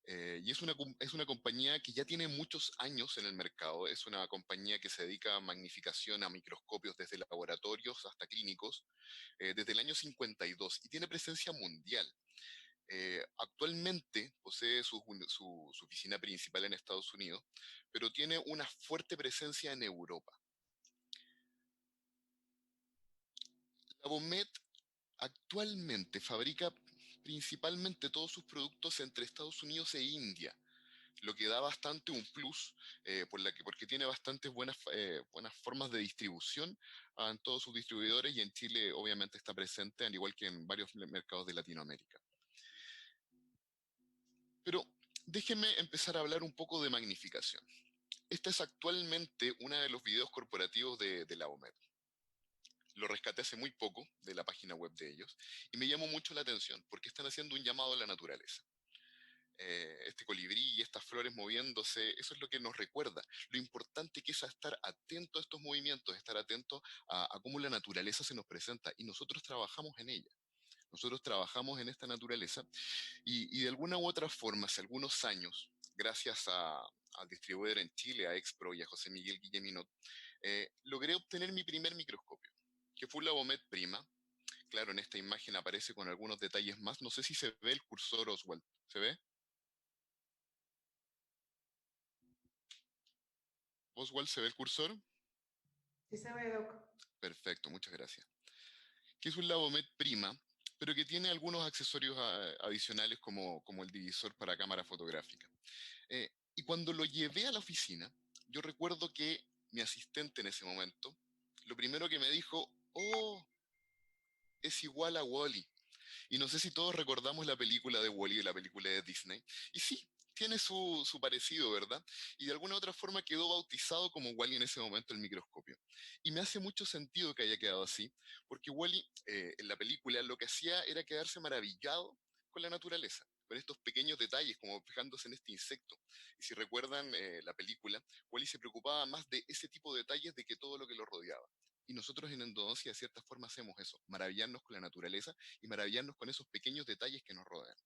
Y es una compañía que ya tiene muchos años en el mercado. Es una compañía que se dedica a magnificación a microscopios desde laboratorios hasta clínicos desde el año 52 y tiene presencia mundial. Actualmente posee su oficina principal en Estados Unidos, pero tiene una fuerte presencia en Europa. Labomed actualmente fabrica principalmente todos sus productos entre Estados Unidos e India, lo que da bastante un plus, porque tiene bastantes buenas formas de distribución en todos sus distribuidores y en Chile obviamente está presente, al igual que en varios mercados de Latinoamérica. Pero déjenme empezar a hablar un poco de magnificación. Este es actualmente uno de los videos corporativos de la OMED. Lo rescaté hace muy poco de la página web de ellos y me llamó mucho la atención porque están haciendo un llamado a la naturaleza. Este colibrí y estas flores moviéndose, eso es lo que nos recuerda. Lo importante que es estar atento a estos movimientos, estar atento a cómo la naturaleza se nos presenta y nosotros trabajamos en ella. Nosotros trabajamos en esta naturaleza y de alguna u otra forma, hace algunos años, gracias al distribuidor en Chile, a Expro y a José Miguel Guilleminot, logré obtener mi primer microscopio, que fue un Labomed Prima. Claro, en esta imagen aparece con algunos detalles más. No sé si se ve el cursor, Oswald. ¿Se ve? Oswald, ¿se ve el cursor? Sí se ve, Doc. Perfecto, muchas gracias. Que es un Labomed Prima, pero que tiene algunos accesorios adicionales como el divisor para cámara fotográfica. Y cuando lo llevé a la oficina, yo recuerdo que mi asistente en ese momento, lo primero que me dijo, oh, es igual a Wall-E. Y no sé si todos recordamos la película de Wall-E, la película de Disney. Y sí, tiene su parecido, ¿verdad? Y de alguna otra forma quedó bautizado como Wall-E en ese momento el microscopio. Y me hace mucho sentido que haya quedado así, porque Wall-E en la película lo que hacía era quedarse maravillado con la naturaleza, con estos pequeños detalles, como fijándose en este insecto. Y si recuerdan la película, Wall-E se preocupaba más de ese tipo de detalles de que todo lo que lo rodeaba. Y nosotros en Endodoncia de cierta forma hacemos eso, maravillarnos con la naturaleza y maravillarnos con esos pequeños detalles que nos rodean.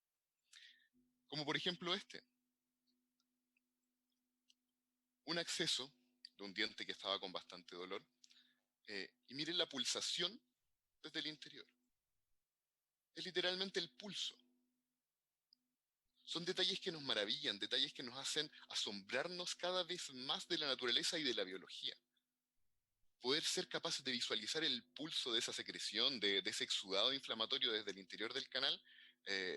Como por ejemplo este, un acceso de un diente que estaba con bastante dolor, y miren la pulsación desde el interior. Es literalmente el pulso. Son detalles que nos maravillan, detalles que nos hacen asombrarnos cada vez más de la naturaleza y de la biología. Poder ser capaces de visualizar el pulso de esa secreción, de ese exudado inflamatorio desde el interior del canal,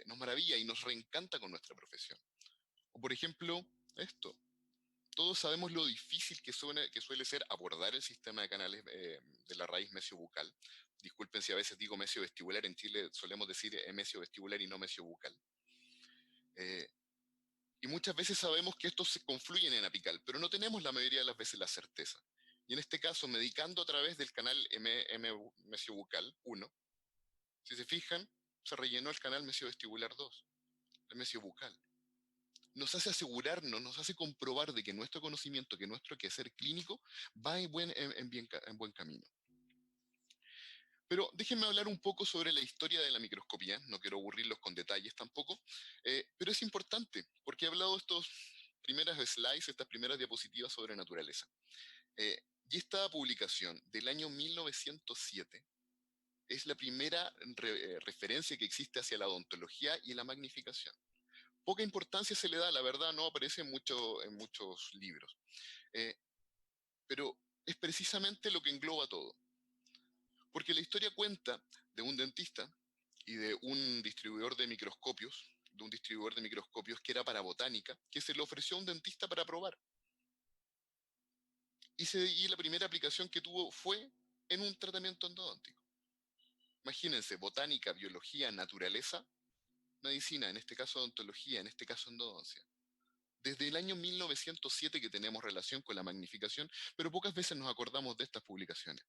nos maravilla y nos reencanta con nuestra profesión. O por ejemplo, esto. Todos sabemos lo difícil que suele ser abordar el sistema de canales de la raíz mesiobucal. Disculpen si a veces digo mesiovestibular, en Chile solemos decir mesiovestibular y no mesiobucal. Eh, y muchas veces sabemos que estos se confluyen en apical, pero no tenemos la mayoría de las veces la certeza. Y en este caso, medicando a través del canal mesiobucal 1, si se fijan, se rellenó el canal mesiovestibular 2, el mesiobucal. Nos hace asegurarnos, nos hace comprobar de que nuestro conocimiento, que nuestro quehacer clínico va en buen camino. Pero déjenme hablar un poco sobre la historia de la microscopía, no quiero aburrirlos con detalles tampoco, pero es importante, porque he hablado de estos primeras slides, estas primeras diapositivas sobre naturaleza. Y esta publicación del año 1907 es la primera referencia que existe hacia la odontología y la magnificación. Poca importancia se le da, la verdad, no aparece en muchos libros. Eh, pero es precisamente lo que engloba todo. Porque la historia cuenta de un dentista y de un distribuidor de un microscopios que era para botánica, que se le ofreció a un dentista para probar. Y la primera aplicación que tuvo fue en un tratamiento endodóntico. Imagínense, botánica, biología, naturaleza, medicina, en este caso odontología, en este caso endodoncia. Desde el año 1907 que tenemos relación con la magnificación, pero pocas veces nos acordamos de estas publicaciones.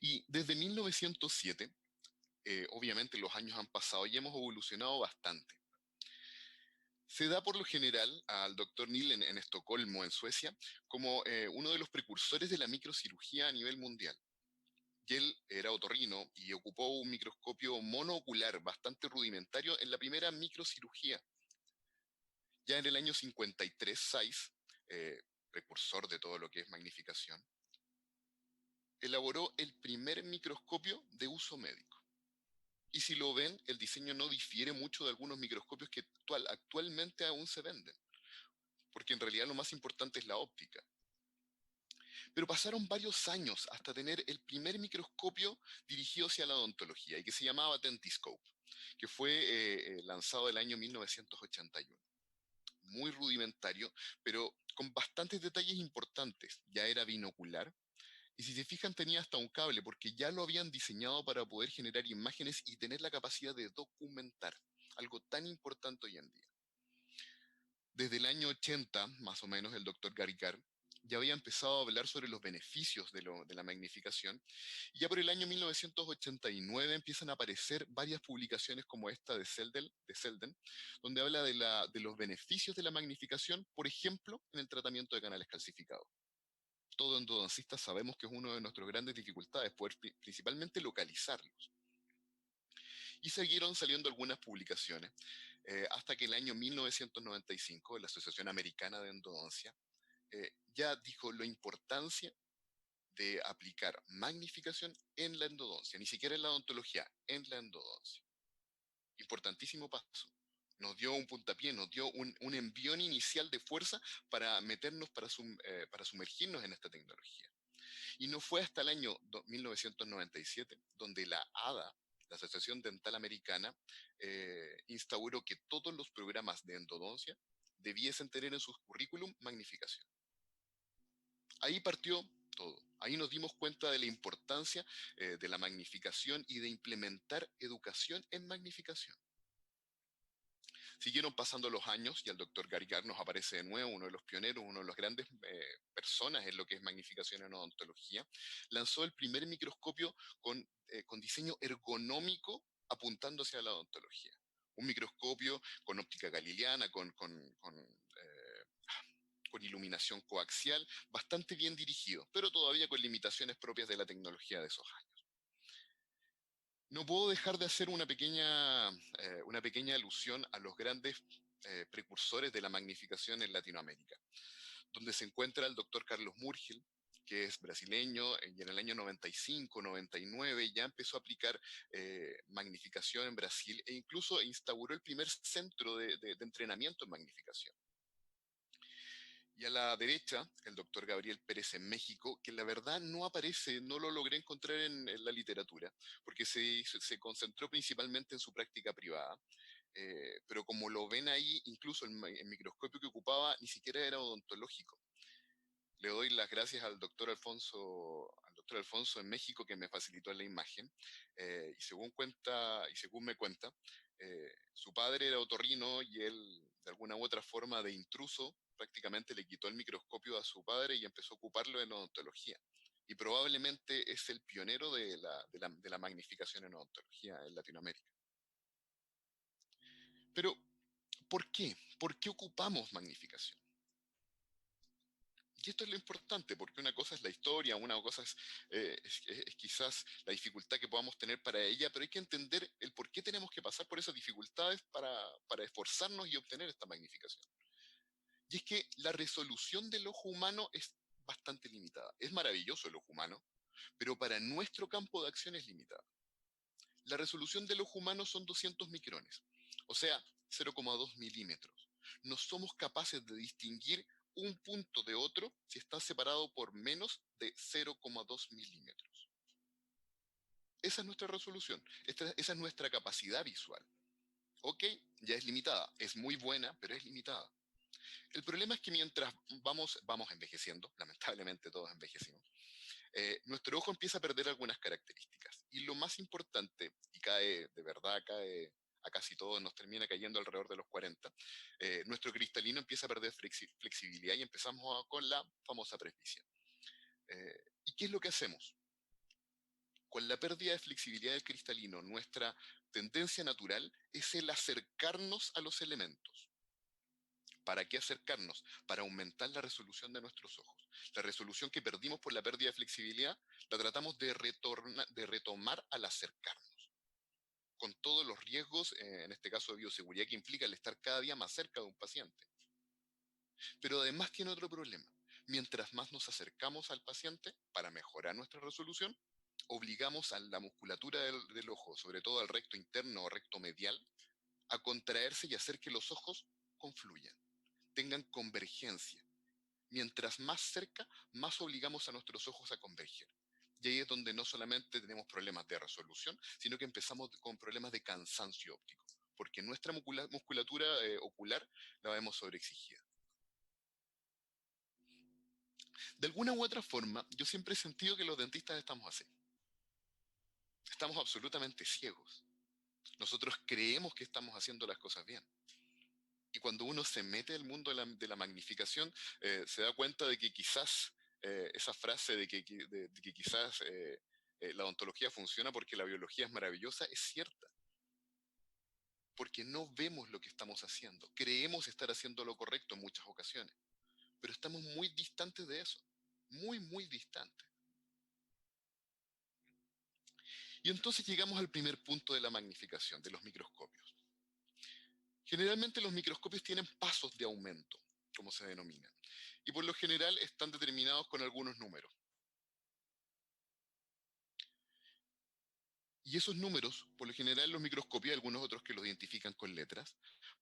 Y desde 1907, obviamente los años han pasado y hemos evolucionado bastante. Se da por lo general al doctor Neil en Estocolmo, en Suecia, como uno de los precursores de la microcirugía a nivel mundial. Y él era otorrino y ocupó un microscopio monoocular bastante rudimentario en la primera microcirugía. Ya en el año 53, Zeiss, precursor de todo lo que es magnificación, elaboró el primer microscopio de uso médico. Y si lo ven, el diseño no difiere mucho de algunos microscopios que actualmente aún se venden, porque en realidad lo más importante es la óptica. Pero pasaron varios años hasta tener el primer microscopio dirigido hacia la odontología y que se llamaba Dentiscope, que fue lanzado el año 1981. Muy rudimentario, pero con bastantes detalles importantes. Ya era binocular y si se fijan tenía hasta un cable porque ya lo habían diseñado para poder generar imágenes y tener la capacidad de documentar, algo tan importante hoy en día. Desde el año 80, más o menos, el doctor Gargar ya había empezado a hablar sobre los beneficios de la magnificación. Y ya por el año 1989 empiezan a aparecer varias publicaciones como esta de Selden, donde habla de los beneficios de la magnificación, por ejemplo, en el tratamiento de canales calcificados. Todo endodoncista sabemos que es una de nuestras grandes dificultades, poder principalmente localizarlos. Y siguieron saliendo algunas publicaciones, hasta que el año 1995 la Asociación Americana de Endodoncia ya dijo la importancia de aplicar magnificación en la endodoncia, ni siquiera en la odontología, en la endodoncia. Importantísimo paso. Nos dio un puntapié, nos dio un envión inicial de fuerza para meternos, para sumergirnos en esta tecnología. Y no fue hasta el año 1997 donde la ADA, la Asociación Dental Americana, instauró que todos los programas de endodoncia debiesen tener en sus currículum magnificación. Ahí partió todo. Ahí nos dimos cuenta de la importancia de la magnificación y de implementar educación en magnificación. Siguieron pasando los años y el doctor Gargar nos aparece de nuevo, uno de los pioneros, uno de los grandes personas en lo que es magnificación en odontología. Lanzó el primer microscopio con diseño ergonómico apuntando hacia la odontología. Un microscopio con óptica galileana, con iluminación coaxial, bastante bien dirigido, pero todavía con limitaciones propias de la tecnología de esos años. No puedo dejar de hacer una pequeña alusión a los grandes precursores de la magnificación en Latinoamérica, donde se encuentra el doctor Carlos Murgel, que es brasileño, y en el año 95, 99 ya empezó a aplicar magnificación en Brasil e incluso instauró el primer centro de entrenamiento en magnificación. Y a la derecha, el doctor Gabriel Pérez en México, que la verdad no aparece, no lo logré encontrar en la literatura, porque se concentró principalmente en su práctica privada. Pero como lo ven ahí, incluso el microscopio que ocupaba ni siquiera era odontológico. Le doy las gracias al doctor Alfonso en México que me facilitó la imagen. Y según me cuenta, su padre era otorrino y él, de alguna u otra forma de intruso, prácticamente le quitó el microscopio a su padre y empezó a ocuparlo en odontología. Y probablemente es el pionero de la magnificación en odontología en Latinoamérica. Pero, ¿por qué? ¿Por qué ocupamos magnificación? Y esto es lo importante, porque una cosa es la historia, una cosa es quizás la dificultad que podamos tener para ella, pero hay que entender el por qué tenemos que pasar por esas dificultades para esforzarnos y obtener esta magnificación. Y es que la resolución del ojo humano es bastante limitada. Es maravilloso el ojo humano, pero para nuestro campo de acción es limitada. La resolución del ojo humano son 200 micrones, o sea, 0,2 milímetros. No somos capaces de distinguir un punto de otro si está separado por menos de 0,2 milímetros. Esa es nuestra resolución, esa es nuestra capacidad visual. Ok, ya es limitada, es muy buena, pero es limitada. El problema es que mientras vamos envejeciendo, lamentablemente todos envejecimos, nuestro ojo empieza a perder algunas características. Y lo más importante, y cae de verdad, cae a casi todos, nos termina cayendo alrededor de los 40, nuestro cristalino empieza a perder flexibilidad y empezamos con la famosa presbicia. ¿Y qué es lo que hacemos? Con la pérdida de flexibilidad del cristalino, nuestra tendencia natural es el acercarnos a los elementos. ¿Para qué acercarnos? Para aumentar la resolución de nuestros ojos. La resolución que perdimos por la pérdida de flexibilidad la tratamos de retomar al acercarnos, con todos los riesgos, en este caso de bioseguridad, que implica el estar cada día más cerca de un paciente. Pero además tiene otro problema. Mientras más nos acercamos al paciente para mejorar nuestra resolución, obligamos a la musculatura del ojo, sobre todo al recto interno o recto medial, a contraerse y hacer que los ojos confluyan, tengan convergencia. Mientras más cerca, más obligamos a nuestros ojos a converger. Y ahí es donde no solamente tenemos problemas de resolución, sino que empezamos con problemas de cansancio óptico, porque nuestra musculatura ocular la vemos sobreexigida. De alguna u otra forma, yo siempre he sentido que los dentistas estamos así. Estamos absolutamente ciegos. Nosotros creemos que estamos haciendo las cosas bien. Y cuando uno se mete en el mundo de la magnificación, se da cuenta de que quizás esa frase de que quizás la odontología funciona porque la biología es maravillosa es cierta. Porque no vemos lo que estamos haciendo. Creemos estar haciendo lo correcto en muchas ocasiones. Pero estamos muy distantes de eso. Muy, muy distantes. Y entonces llegamos al primer punto de la magnificación, de los microscopios. Generalmente los microscopios tienen pasos de aumento, como se denominan, y por lo general están determinados con algunos números. Y esos números, por lo general en los microscopios, hay algunos otros que los identifican con letras,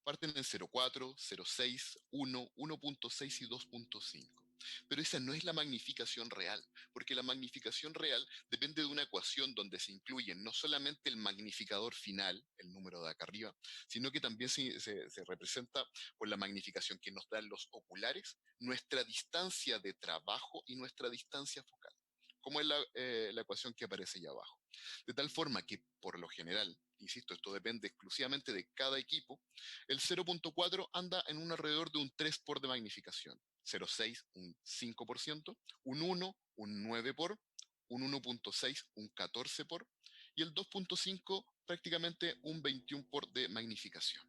parten en 0,4, 0,6, 1, 1,6 y 2,5. Pero esa no es la magnificación real, porque la magnificación real depende de una ecuación donde se incluyen no solamente el magnificador final, el número de acá arriba, sino que también se representa por la magnificación que nos dan los oculares, nuestra distancia de trabajo y nuestra distancia focal, como es la ecuación que aparece allá abajo. De tal forma que, por lo general, insisto, esto depende exclusivamente de cada equipo, el 0,4 anda en un alrededor de un 3 por de magnificación, 0,6 un 5%, un 1 un 9 por, un 1,6 un 14 por, y el 2,5 prácticamente un 21 por de magnificación.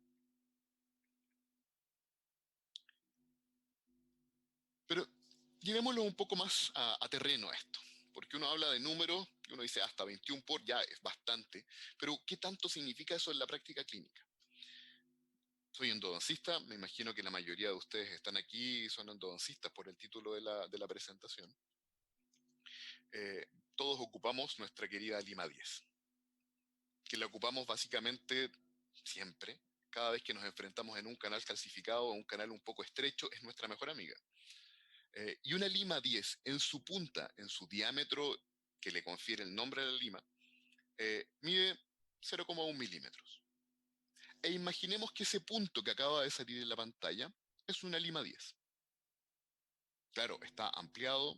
Pero llevémoslo un poco más a terreno a esto, porque uno habla de números y uno dice hasta 21 por, ya es bastante, pero ¿qué tanto significa eso en la práctica clínica? Soy endodoncista, me imagino que la mayoría de ustedes están aquí y son endodoncistas por el título de la presentación. Todos ocupamos nuestra querida Lima 10, que la ocupamos básicamente siempre. Cada vez que nos enfrentamos en un canal calcificado o un canal un poco estrecho, es nuestra mejor amiga. Y una lima 10 en su punta, en su diámetro que le confiere el nombre a la lima, mide 0,1 milímetros. E imaginemos que ese punto que acaba de salir en la pantalla es una lima 10. Claro, está ampliado,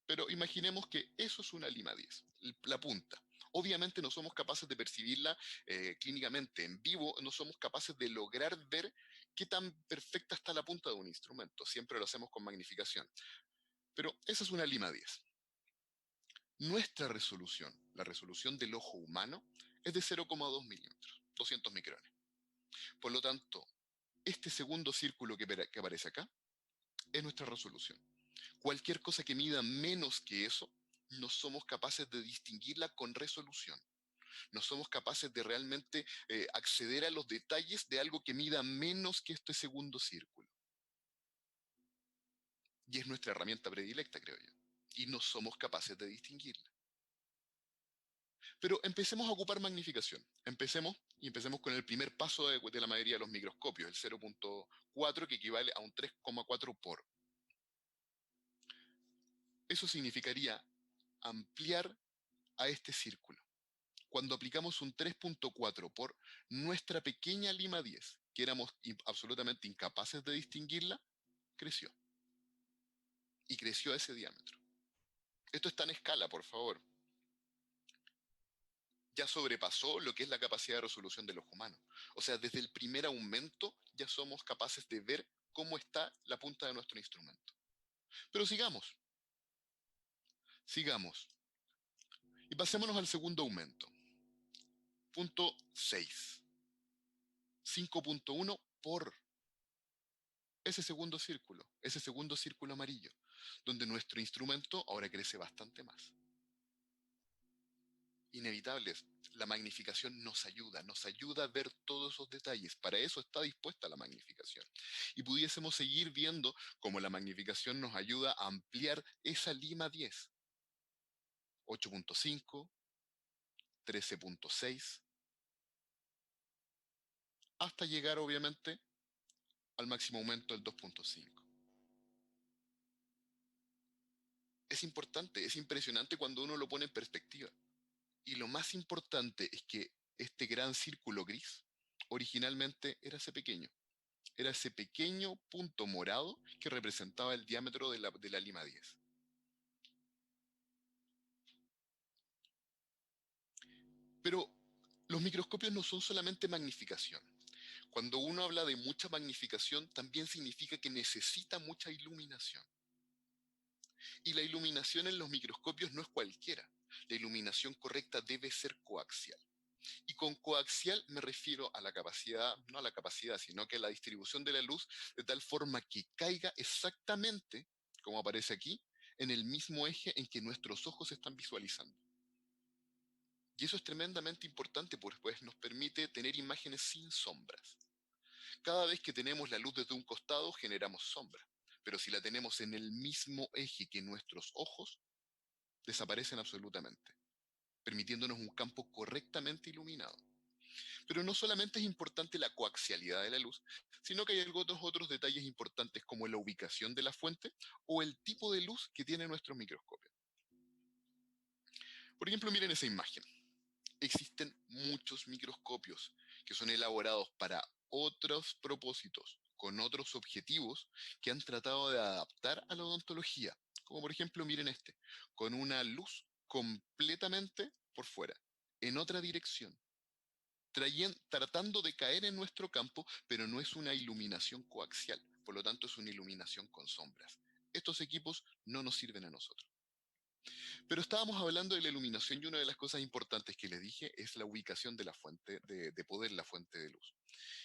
pero imaginemos que eso es una lima 10, la punta. Obviamente no somos capaces de percibirla clínicamente en vivo, no somos capaces de lograr ver qué tan perfecta está la punta de un instrumento. Siempre lo hacemos con magnificación. Pero esa es una lima 10. Nuestra resolución, la resolución del ojo humano, es de 0,2 milímetros, 200 micrones. Por lo tanto, este segundo círculo que aparece acá es nuestra resolución. Cualquier cosa que mida menos que eso, no somos capaces de distinguirla con resolución. No somos capaces de realmente acceder a los detalles de algo que mida menos que este segundo círculo. Y es nuestra herramienta predilecta, creo yo. Y no somos capaces de distinguirla. Pero empecemos a ocupar magnificación. Empecemos con el primer paso de la mayoría de los microscopios, el 0,4, que equivale a un 3,4 por. Eso significaría ampliar a este círculo. Cuando aplicamos un 3,4 por, nuestra pequeña lima 10, que éramos absolutamente incapaces de distinguirla, creció. Y creció a ese diámetro. Esto está en escala, por favor. Ya sobrepasó lo que es la capacidad de resolución de los humanos. O sea, desde el primer aumento ya somos capaces de ver cómo está la punta de nuestro instrumento. Pero sigamos. Y pasémonos al segundo aumento. Punto 6. 5,1 por ese segundo círculo amarillo, donde nuestro instrumento ahora crece bastante más. inevitables. La magnificación nos ayuda a ver todos esos detalles. Para eso está dispuesta la magnificación. Y pudiésemos seguir viendo cómo la magnificación nos ayuda a ampliar esa lima 10. 8.5, 13.6, hasta llegar obviamente al máximo aumento del 2.5. Es importante, es impresionante cuando uno lo pone en perspectiva. Y lo más importante es que este gran círculo gris originalmente era ese pequeño punto morado que representaba el diámetro de la lima 10. Pero los microscopios no son solamente magnificación. Cuando uno habla de mucha magnificación, también significa que necesita mucha iluminación. Y la iluminación en los microscopios no es cualquiera. La iluminación correcta debe ser coaxial. Y con coaxial me refiero a la capacidad, no a la capacidad, sino que a la distribución de la luz de tal forma que caiga exactamente, como aparece aquí, en el mismo eje en que nuestros ojos están visualizando. Y eso es tremendamente importante porque pues, nos permite tener imágenes sin sombras. Cada vez que tenemos la luz desde un costado generamos sombra, pero si la tenemos en el mismo eje que nuestros ojos, desaparecen absolutamente, permitiéndonos un campo correctamente iluminado. Pero no solamente es importante la coaxialidad de la luz, sino que hay otros detalles importantes como la ubicación de la fuente o el tipo de luz que tiene nuestro microscopio. Por ejemplo, miren esa imagen. Existen muchos microscopios que son elaborados para otros propósitos, con otros objetivos que han tratado de adaptar a la odontología. Como por ejemplo, miren este, con una luz completamente por fuera, en otra dirección, tratando de caer en nuestro campo, pero no es una iluminación coaxial, por lo tanto es una iluminación con sombras. Estos equipos no nos sirven a nosotros. Pero estábamos hablando de la iluminación y una de las cosas importantes que les dije es la ubicación de la fuente de poder, la fuente de luz.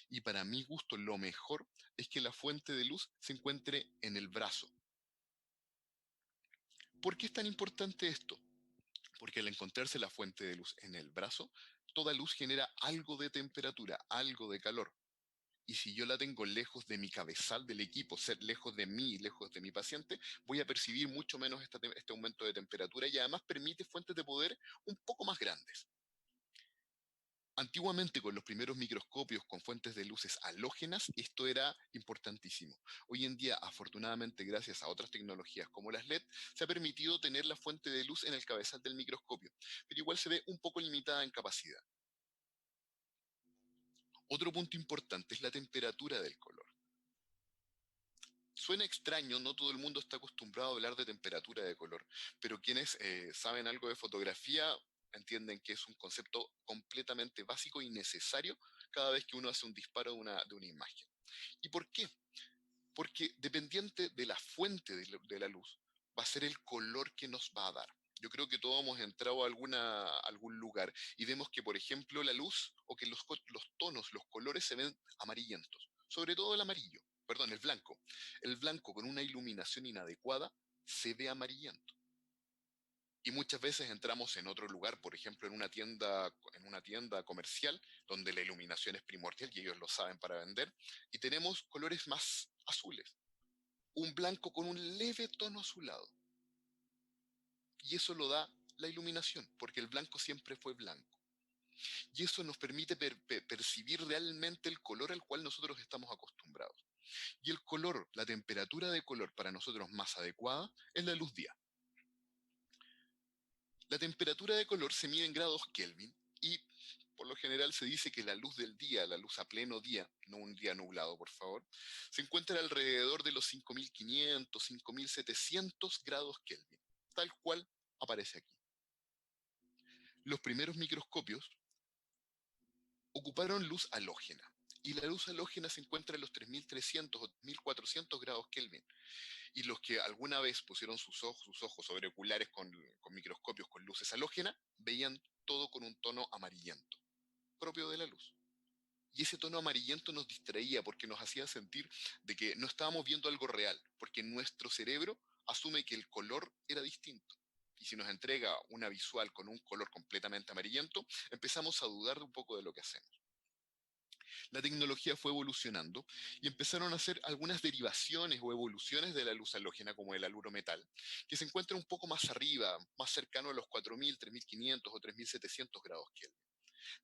Y para mi gusto lo mejor es que la fuente de luz se encuentre en el brazo. ¿Por qué es tan importante esto? Porque al encontrarse la fuente de luz en el brazo, toda luz genera algo de temperatura, algo de calor. Y si yo la tengo lejos de mi cabezal del equipo, lejos de mí, lejos de mi paciente, voy a percibir mucho menos este aumento de temperatura y además permite fuentes de poder un poco más grandes. Antiguamente, con los primeros microscopios con fuentes de luces halógenas, esto era importantísimo. Hoy en día, afortunadamente, gracias a otras tecnologías como las LED, se ha permitido tener la fuente de luz en el cabezal del microscopio, pero igual se ve un poco limitada en capacidad. Otro punto importante es la temperatura del color. Suena extraño, no todo el mundo está acostumbrado a hablar de temperatura de color, pero quienes saben algo de fotografía entienden que es un concepto completamente básico y necesario cada vez que uno hace un disparo de una imagen. ¿Y por qué? Porque dependiente de la fuente de la luz, va a ser el color que nos va a dar. Yo creo que todos hemos entrado a algún lugar y vemos que, por ejemplo, la luz o que los tonos, los colores se ven amarillentos, sobre todo el amarillo, perdón, el blanco. El blanco con una iluminación inadecuada se ve amarillento. Y muchas veces entramos en otro lugar, por ejemplo, en una tienda comercial, donde la iluminación es primordial y ellos lo saben para vender, y tenemos colores más azules, un blanco con un leve tono azulado. Y eso lo da la iluminación, porque el blanco siempre fue blanco. Y eso nos permite percibir realmente el color al cual nosotros estamos acostumbrados. Y el color, la temperatura de color para nosotros más adecuada es la luz día. La temperatura de color se mide en grados Kelvin y por lo general se dice que la luz del día, la luz a pleno día, no un día nublado, por favor, se encuentra alrededor de los 5500, 5700 grados Kelvin, tal cual aparece aquí. Los primeros microscopios ocuparon luz halógena y la luz halógena se encuentra en los 3300 o 1400 grados Kelvin. Y los que alguna vez pusieron sus ojos sobre oculares con microscopios con luces halógenas, veían todo con un tono amarillento, propio de la luz. Y ese tono amarillento nos distraía porque nos hacía sentir de que no estábamos viendo algo real, porque nuestro cerebro asume que el color era distinto. y si nos entrega una visual con un color completamente amarillento, empezamos a dudar un poco de lo que hacemos. La tecnología fue evolucionando y empezaron a hacer algunas derivaciones o evoluciones de la luz halógena, como el alurometal, que se encuentra un poco más arriba, más cercano a los 4000, 3500 o 3700 grados Kelvin,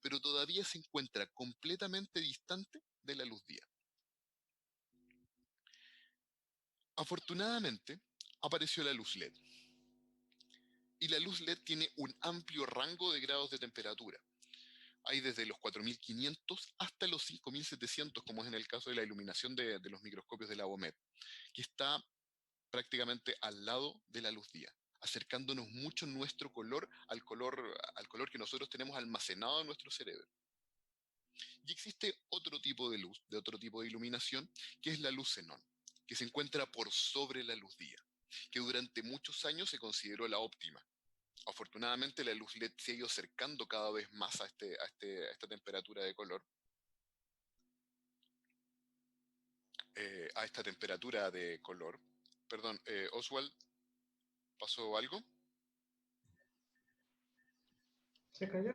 pero todavía se encuentra completamente distante de la luz día. Afortunadamente, apareció la luz LED. Y la luz LED tiene un amplio rango de grados de temperatura. Hay desde los 4500 hasta los 5700, como es en el caso de la iluminación de los microscopios de la OMED, que está prácticamente al lado de la luz día, acercándonos mucho nuestro color al color que nosotros tenemos almacenado en nuestro cerebro. Y existe otro tipo de luz, de otro tipo de iluminación, que es la luz xenón, que se encuentra por sobre la luz día, que durante muchos años se consideró la óptima. Afortunadamente la luz LED se ha ido acercando cada vez más a esta temperatura de color, a esta temperatura de color. Perdón, Oswald, ¿pasó algo? ¿Se cayó?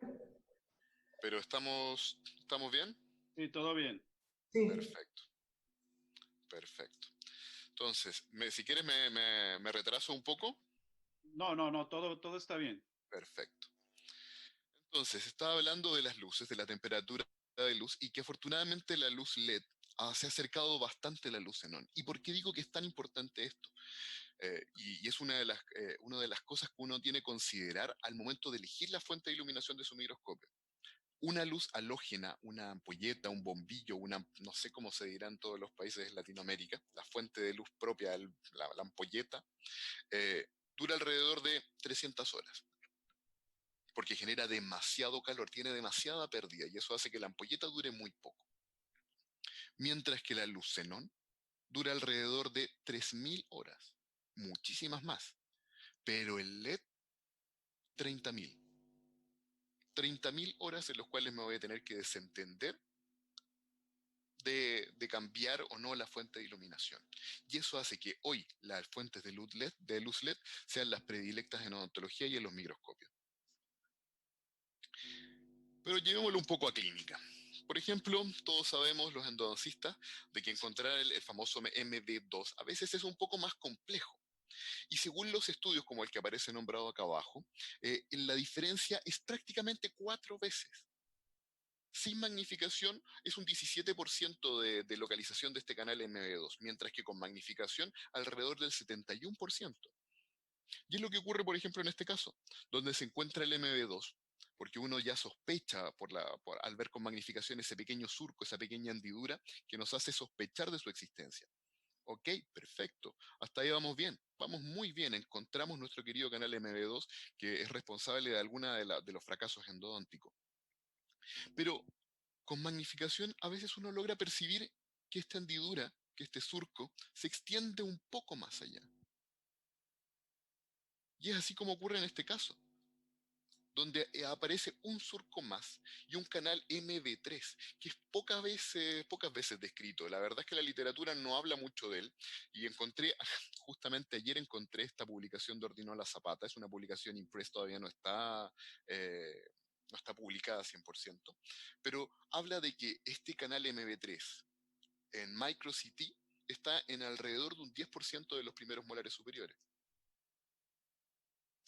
Pero ¿estamos bien? Sí, todo bien. Sí. Perfecto, perfecto. Entonces, si quieres me retraso un poco. No, todo está bien. Perfecto. Entonces, estaba hablando de las luces, de la temperatura de luz, y que afortunadamente la luz LED se ha acercado bastante a la luz xenón. ¿Y por qué digo que es tan importante esto? Y es una de las cosas que uno tiene que considerar al momento de elegir la fuente de iluminación de su microscopio. Una luz halógena, una ampolleta, un bombillo, no sé cómo se dirá en todos los países de Latinoamérica, la fuente de luz propia, la ampolleta, dura alrededor de 300 horas, porque genera demasiado calor, tiene demasiada pérdida, y eso hace que la ampolleta dure muy poco. Mientras que la luz xenón dura alrededor de 3000 horas, muchísimas más, pero el LED 30.000. 30.000 horas en las cuales me voy a tener que desentender de cambiar o no la fuente de iluminación. Y eso hace que hoy las fuentes de luz LED sean las predilectas en odontología y en los microscopios. Pero llevémoslo un poco a clínica. Por ejemplo, todos sabemos, los endodoncistas, de que encontrar el famoso MD2 a veces es un poco más complejo. Y según los estudios como el que aparece nombrado acá abajo, la diferencia es prácticamente 4 veces. Sin magnificación es un 17% de localización de este canal MB2, mientras que con magnificación alrededor del 71%. Y es lo que ocurre, por ejemplo, en este caso, donde se encuentra el MB2, porque uno ya sospecha al ver con magnificación ese pequeño surco, esa pequeña hendidura, que nos hace sospechar de su existencia. Ok, perfecto. Hasta ahí vamos bien. Vamos muy bien. Encontramos nuestro querido canal MB2, que es responsable de alguna de los fracasos endodónticos. Pero con magnificación a veces uno logra percibir que esta hendidura, que este surco, se extiende un poco más allá. Y es así como ocurre en este caso, donde aparece un surco más y un canal MB3, que es pocas veces descrito. La verdad es que la literatura no habla mucho de él, y justamente ayer encontré esta publicación de Ordinola Zapata, es una publicación impresa, todavía no está publicada 100%, pero habla de que este canal MB3 en MicroCT está en alrededor de un 10% de los primeros molares superiores.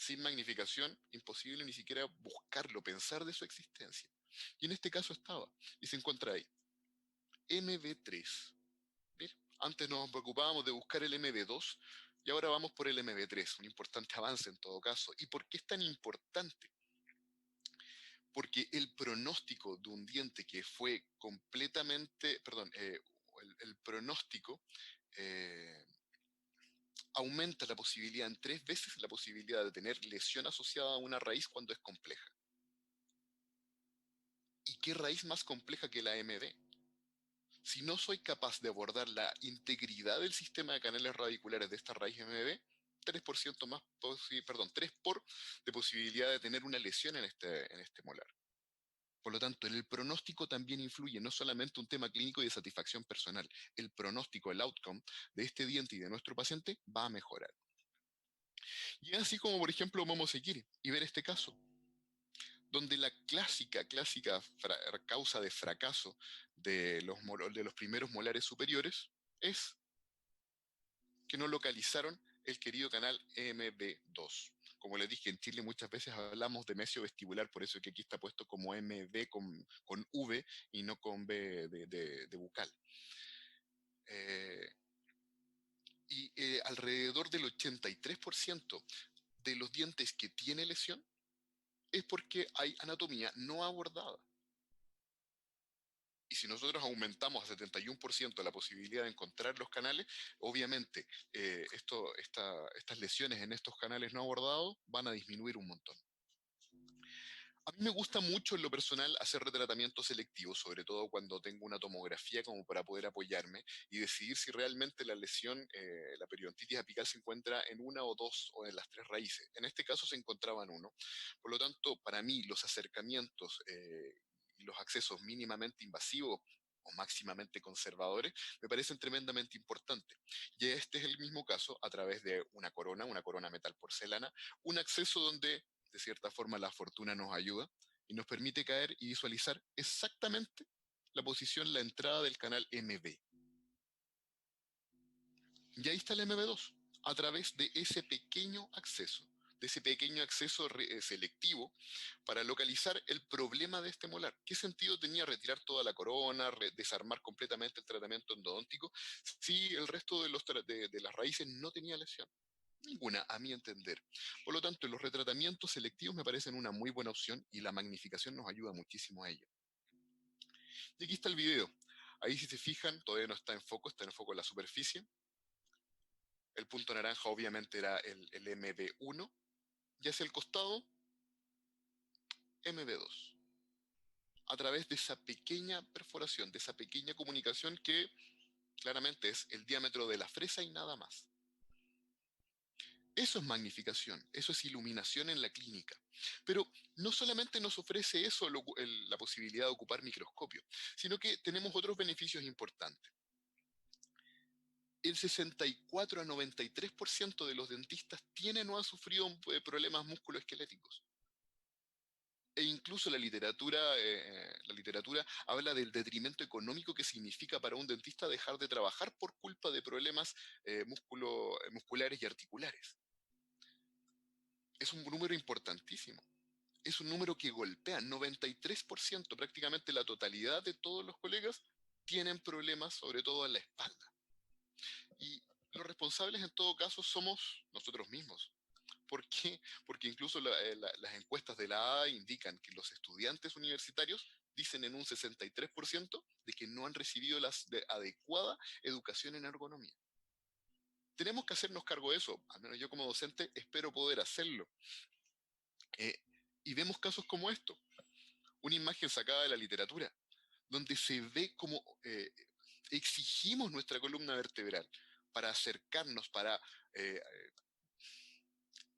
Sin magnificación, imposible ni siquiera buscarlo, pensar de su existencia. Y en este caso estaba, y se encuentra ahí. MB3. ¿Bien? Antes nos preocupábamos de buscar el MB2, y ahora vamos por el MB3, un importante avance en todo caso. ¿Y por qué es tan importante? Porque el pronóstico de un diente que fue completamente, perdón, el pronóstico eh, aumenta la posibilidad en 3 veces la posibilidad de tener lesión asociada a una raíz cuando es compleja. ¿Y qué raíz más compleja que la MD? Si no soy capaz de abordar la integridad del sistema de canales radiculares de esta raíz MD, 3% más, 3 por de posibilidad de tener una lesión en este molar. Por lo tanto, el pronóstico también influye, no solamente un tema clínico y de satisfacción personal. El pronóstico, el outcome de este diente y de nuestro paciente va a mejorar. Y es así como, por ejemplo, vamos a seguir y ver este caso, donde la clásica causa de fracaso de los primeros molares superiores es que no localizaron el querido canal MB2. Como les dije, en Chile muchas veces hablamos de mesio vestibular, por eso que aquí está puesto como MB con V y no con B de bucal. Alrededor del 83% de los dientes que tiene lesión es porque hay anatomía no abordada. Y si nosotros aumentamos a 71% la posibilidad de encontrar los canales, obviamente estas lesiones en estos canales no abordados van a disminuir un montón. A mí me gusta mucho en lo personal hacer retratamientos selectivos, sobre todo cuando tengo una tomografía como para poder apoyarme y decidir si realmente la lesión, la periodontitis apical se encuentra en una o dos o en las tres raíces. En este caso se encontraba en uno. Por lo tanto, para mí los acercamientos y los accesos mínimamente invasivos o máximamente conservadores, me parecen tremendamente importantes. Y este es el mismo caso a través de una corona metal porcelana, un acceso donde de cierta forma la fortuna nos ayuda y nos permite caer y visualizar exactamente la posición, la entrada del canal MB. Y ahí está el MB2, a través de ese pequeño acceso, selectivo para localizar el problema de este molar. ¿Qué sentido tenía retirar toda la corona, desarmar completamente el tratamiento endodóntico, si el resto de las raíces no tenía lesión? Ninguna, a mi entender. Por lo tanto, los retratamientos selectivos me parecen una muy buena opción y la magnificación nos ayuda muchísimo a ello. Y aquí está el video. Ahí si se fijan, todavía no está en foco la superficie. El punto naranja obviamente era el MB1 y hacia el costado MB2. A través de esa pequeña perforación, de esa pequeña comunicación que claramente es el diámetro de la fresa y nada más. Eso es magnificación, eso es iluminación en la clínica. Pero no solamente nos ofrece eso la posibilidad de ocupar microscopio, sino que tenemos otros beneficios importantes. El 64 a 93% de los dentistas tienen o han sufrido problemas musculoesqueléticos. E incluso la literatura habla del detrimento económico que significa para un dentista dejar de trabajar por culpa de problemas musculares y articulares. Es un número importantísimo. Es un número que golpea. 93%, prácticamente la totalidad de todos los colegas tienen problemas, sobre todo en la espalda. Y los responsables en todo caso somos nosotros mismos. ¿Por qué? Porque incluso las encuestas de la AA indican que los estudiantes universitarios dicen en un 63% de que no han recibido la adecuada educación en ergonomía. Tenemos que hacernos cargo de eso, al menos yo como docente espero poder hacerlo. Y vemos casos como esto, una imagen sacada de la literatura, donde se ve cómo exigimos nuestra columna vertebral para acercarnos, para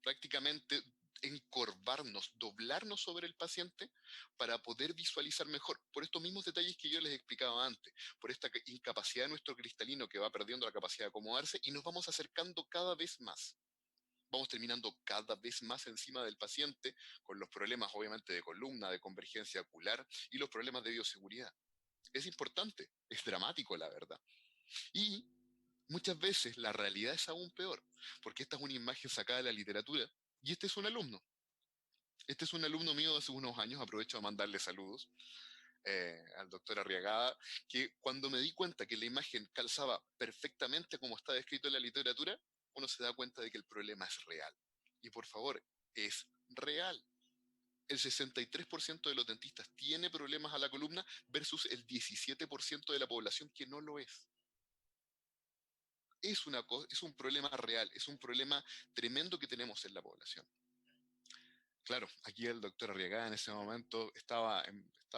prácticamente encorvarnos, doblarnos sobre el paciente para poder visualizar mejor, por estos mismos detalles que yo les explicaba antes, por esta incapacidad de nuestro cristalino que va perdiendo la capacidad de acomodarse y nos vamos acercando cada vez más. Vamos terminando cada vez más encima del paciente con los problemas obviamente de columna, de convergencia ocular y los problemas de bioseguridad. Es importante, es dramático la verdad. Y muchas veces la realidad es aún peor, porque esta es una imagen sacada de la literatura y este es un alumno. Este es un alumno mío de hace unos años, aprovecho a mandarle saludos al doctor Arriagada, que cuando me di cuenta que la imagen calzaba perfectamente como está descrito en la literatura, uno se da cuenta de que el problema es real. Y por favor, es real. El 63% de los dentistas tiene problemas a la columna versus el 17% de la población que no lo es. Es un problema real, es un problema tremendo que tenemos en la población. Claro, aquí el doctor Arriagada en ese momento estaba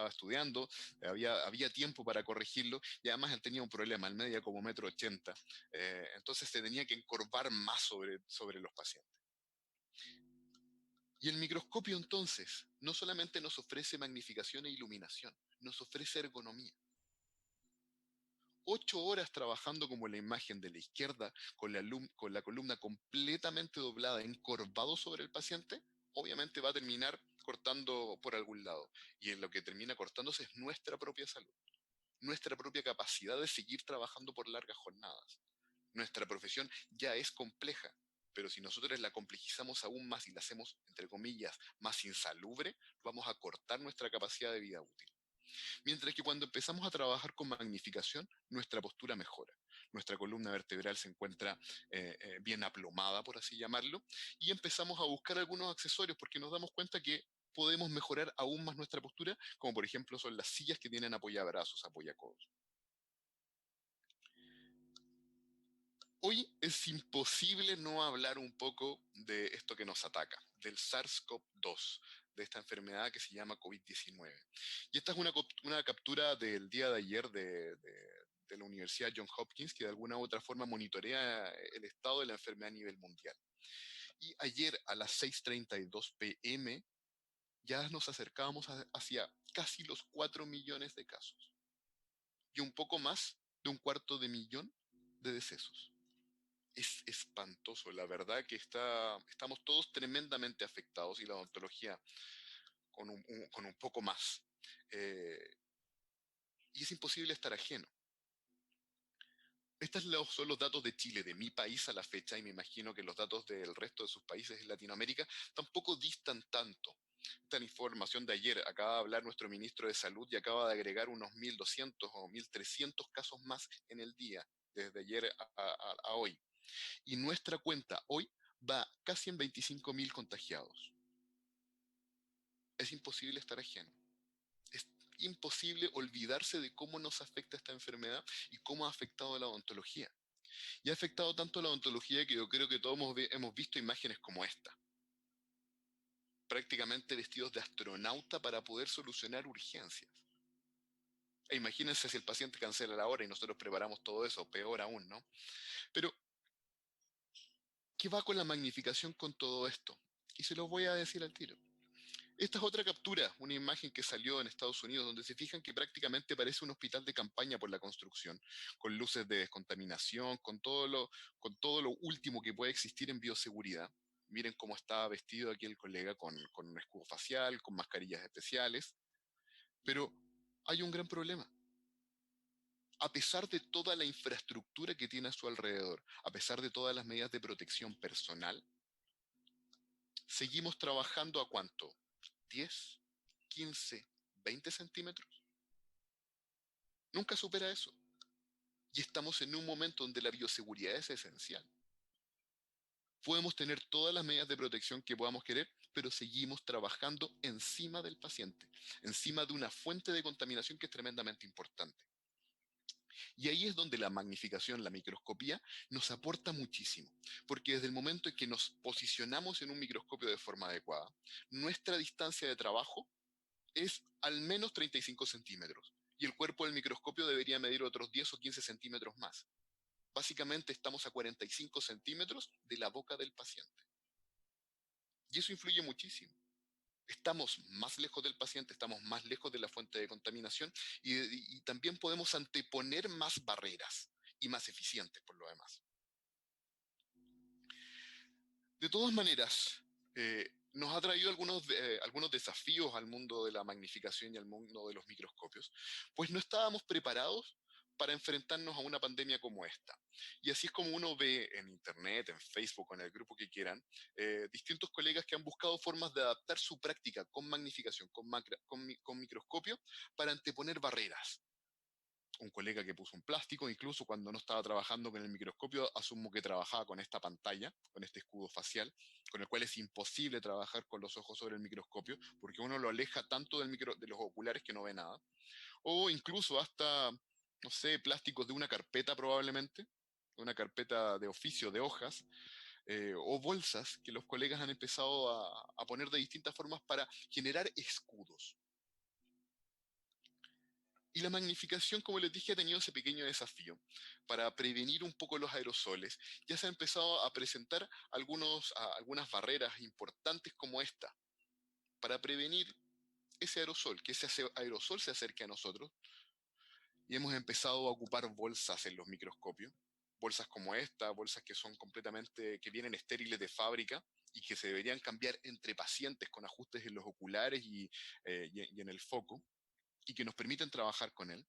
estudiando, había tiempo para corregirlo y además él tenía un problema, él medía como 1,80 m, entonces se tenía que encorvar más sobre los pacientes. Y el microscopio entonces no solamente nos ofrece magnificación e iluminación, nos ofrece ergonomía. 8 horas trabajando como la imagen de la izquierda, con la columna completamente doblada, encorvado sobre el paciente, obviamente va a terminar cortando por algún lado. Y en lo que termina cortándose es nuestra propia salud, nuestra propia capacidad de seguir trabajando por largas jornadas. Nuestra profesión ya es compleja, pero si nosotros la complejizamos aún más y la hacemos, entre comillas, más insalubre, vamos a cortar nuestra capacidad de vida útil. Mientras que cuando empezamos a trabajar con magnificación, nuestra postura mejora. Nuestra columna vertebral se encuentra bien aplomada, por así llamarlo, y empezamos a buscar algunos accesorios porque nos damos cuenta que podemos mejorar aún más nuestra postura, como por ejemplo son las sillas que tienen apoyabrazos, apoyacodos. Hoy es imposible no hablar un poco de esto que nos ataca, del SARS-CoV-2, de esta enfermedad que se llama COVID-19. Y esta es una captura del día de ayer de la Universidad Johns Hopkins, que de alguna u otra forma monitorea el estado de la enfermedad a nivel mundial. Y ayer a las 6:32 p.m. ya nos acercábamos hacia casi los 4 millones de casos. Y un poco más de 1/4 de millón de decesos. Es espantoso, la verdad que estamos todos tremendamente afectados y la odontología con un poco más. Eh, y es imposible estar ajeno. Estos son los datos de Chile, de mi país a la fecha, y me imagino que los datos del resto de sus países en Latinoamérica tampoco distan tanto. Esta información de ayer, acaba de hablar nuestro ministro de Salud y acaba de agregar unos 1.200 o 1.300 casos más en el día, desde ayer a hoy. Y nuestra cuenta hoy va casi en 25.000 contagiados. Es imposible estar ajeno. Es imposible olvidarse de cómo nos afecta esta enfermedad y cómo ha afectado a la odontología. Y ha afectado tanto a la odontología que yo creo que todos hemos visto imágenes como esta. Prácticamente vestidos de astronauta para poder solucionar urgencias. E imagínense si el paciente cancela la hora y nosotros preparamos todo eso, peor aún, ¿no? Pero, ¿qué va con la magnificación con todo esto? Y se lo voy a decir al tiro. Esta es otra captura, una imagen que salió en Estados Unidos, donde se fijan que prácticamente parece un hospital de campaña por la construcción, con luces de descontaminación, con todo lo último que puede existir en bioseguridad. Miren cómo está vestido aquí el colega con un escudo facial, con mascarillas especiales. Pero hay un gran problema. A pesar de toda la infraestructura que tiene a su alrededor, a pesar de todas las medidas de protección personal, seguimos trabajando ¿a cuánto? 10, 15, 20 centímetros. Nunca supera eso. Y estamos en un momento donde la bioseguridad es esencial. Podemos tener todas las medidas de protección que podamos querer, pero seguimos trabajando encima del paciente, encima de una fuente de contaminación que es tremendamente importante. Y ahí es donde la magnificación, la microscopía, nos aporta muchísimo, porque desde el momento en que nos posicionamos en un microscopio de forma adecuada, nuestra distancia de trabajo es al menos 35 centímetros, y el cuerpo del microscopio debería medir otros 10 o 15 centímetros más. Básicamente estamos a 45 centímetros de la boca del paciente. Y eso influye muchísimo. Estamos más lejos del paciente, estamos más lejos de la fuente de contaminación y también podemos anteponer más barreras y más eficientes por lo demás. De todas maneras, nos ha traído algunos desafíos al mundo de la magnificación y al mundo de los microscopios, pues no estábamos preparados para enfrentarnos a una pandemia como esta. Y así es como uno ve en internet, en Facebook o en el grupo que quieran, distintos colegas que han buscado formas de adaptar su práctica con magnificación, con microscopio, para anteponer barreras. Un colega que puso un plástico, incluso cuando no estaba trabajando con el microscopio, asumo que trabajaba con esta pantalla, con este escudo facial, con el cual es imposible trabajar con los ojos sobre el microscopio, porque uno lo aleja tanto de los oculares que no ve nada. O incluso hasta, no sé, plásticos de una carpeta probablemente, una carpeta de oficio de hojas, o bolsas que los colegas han empezado a poner de distintas formas para generar escudos. Y la magnificación, como les dije, ha tenido ese pequeño desafío. Para prevenir un poco los aerosoles, ya se ha empezado a presentar algunas barreras importantes como esta, para prevenir ese aerosol, que ese aerosol se acerque a nosotros. y hemos empezado a ocupar bolsas en los microscopios. Bolsas como esta, bolsas que son completamente, que vienen estériles de fábrica y que se deberían cambiar entre pacientes con ajustes en los oculares y en el foco, y que nos permiten trabajar con él.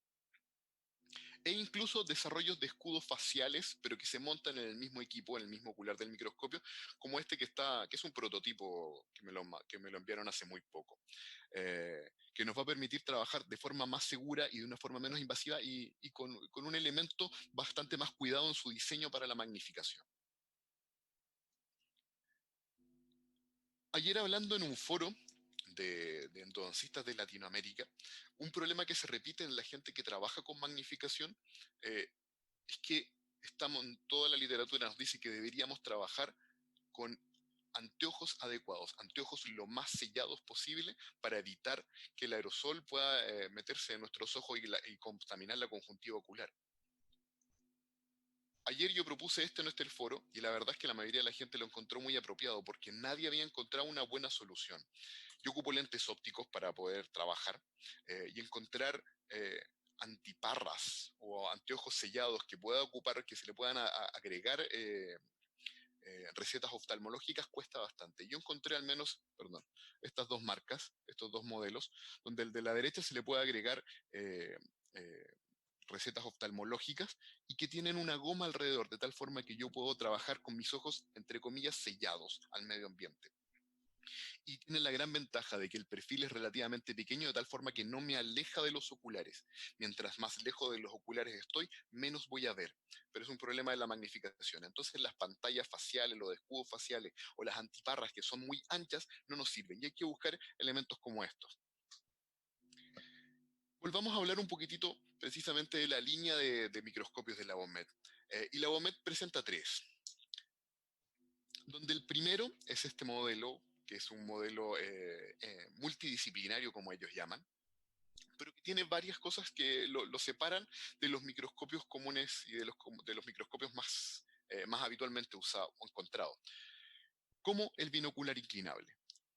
E incluso desarrollos de escudos faciales, pero que se montan en el mismo equipo, en el mismo ocular del microscopio, como este que es un prototipo que me lo enviaron hace muy poco, que nos va a permitir trabajar de forma más segura y de una forma menos invasiva y con un elemento bastante más cuidado en su diseño para la magnificación. Ayer hablando en un foro de endodoncistas de Latinoamérica, un problema que se repite en la gente que trabaja con magnificación eh, es que estamos en toda la literatura nos dice que deberíamos trabajar con anteojos adecuados, anteojos lo más sellados posible para evitar que el aerosol pueda meterse en nuestros ojos y contaminar la conjuntiva ocular. Ayer yo propuse esto en este foro y la verdad es que la mayoría de la gente lo encontró muy apropiado porque nadie había encontrado una buena solución. Yo ocupo lentes ópticos para poder trabajar y encontrar antiparras o anteojos sellados que pueda ocupar, que se le puedan agregar recetas oftalmológicas cuesta bastante. Yo encontré al menos, perdón, estas dos marcas, estos dos modelos, donde el de la derecha se le puede agregar eh, eh, recetas oftalmológicas y que tienen una goma alrededor, de tal forma que yo puedo trabajar con mis ojos, entre comillas, sellados al medio ambiente. Y tiene la gran ventaja de que el perfil es relativamente pequeño, de tal forma que no me aleja de los oculares. Mientras más lejos de los oculares estoy, menos voy a ver. Pero es un problema de la magnificación. Entonces las pantallas faciales, los escudos faciales o las antiparras que son muy anchas no nos sirven. Y hay que buscar elementos como estos. Volvamos a hablar un poquitito precisamente de la línea de microscopios de la Bomet. Y la Bomet presenta tres, donde el primero es este modelo, que es un modelo multidisciplinario, como ellos llaman, pero que tiene varias cosas que lo separan de los microscopios comunes y de los microscopios más habitualmente usados o encontrados, como el binocular inclinable.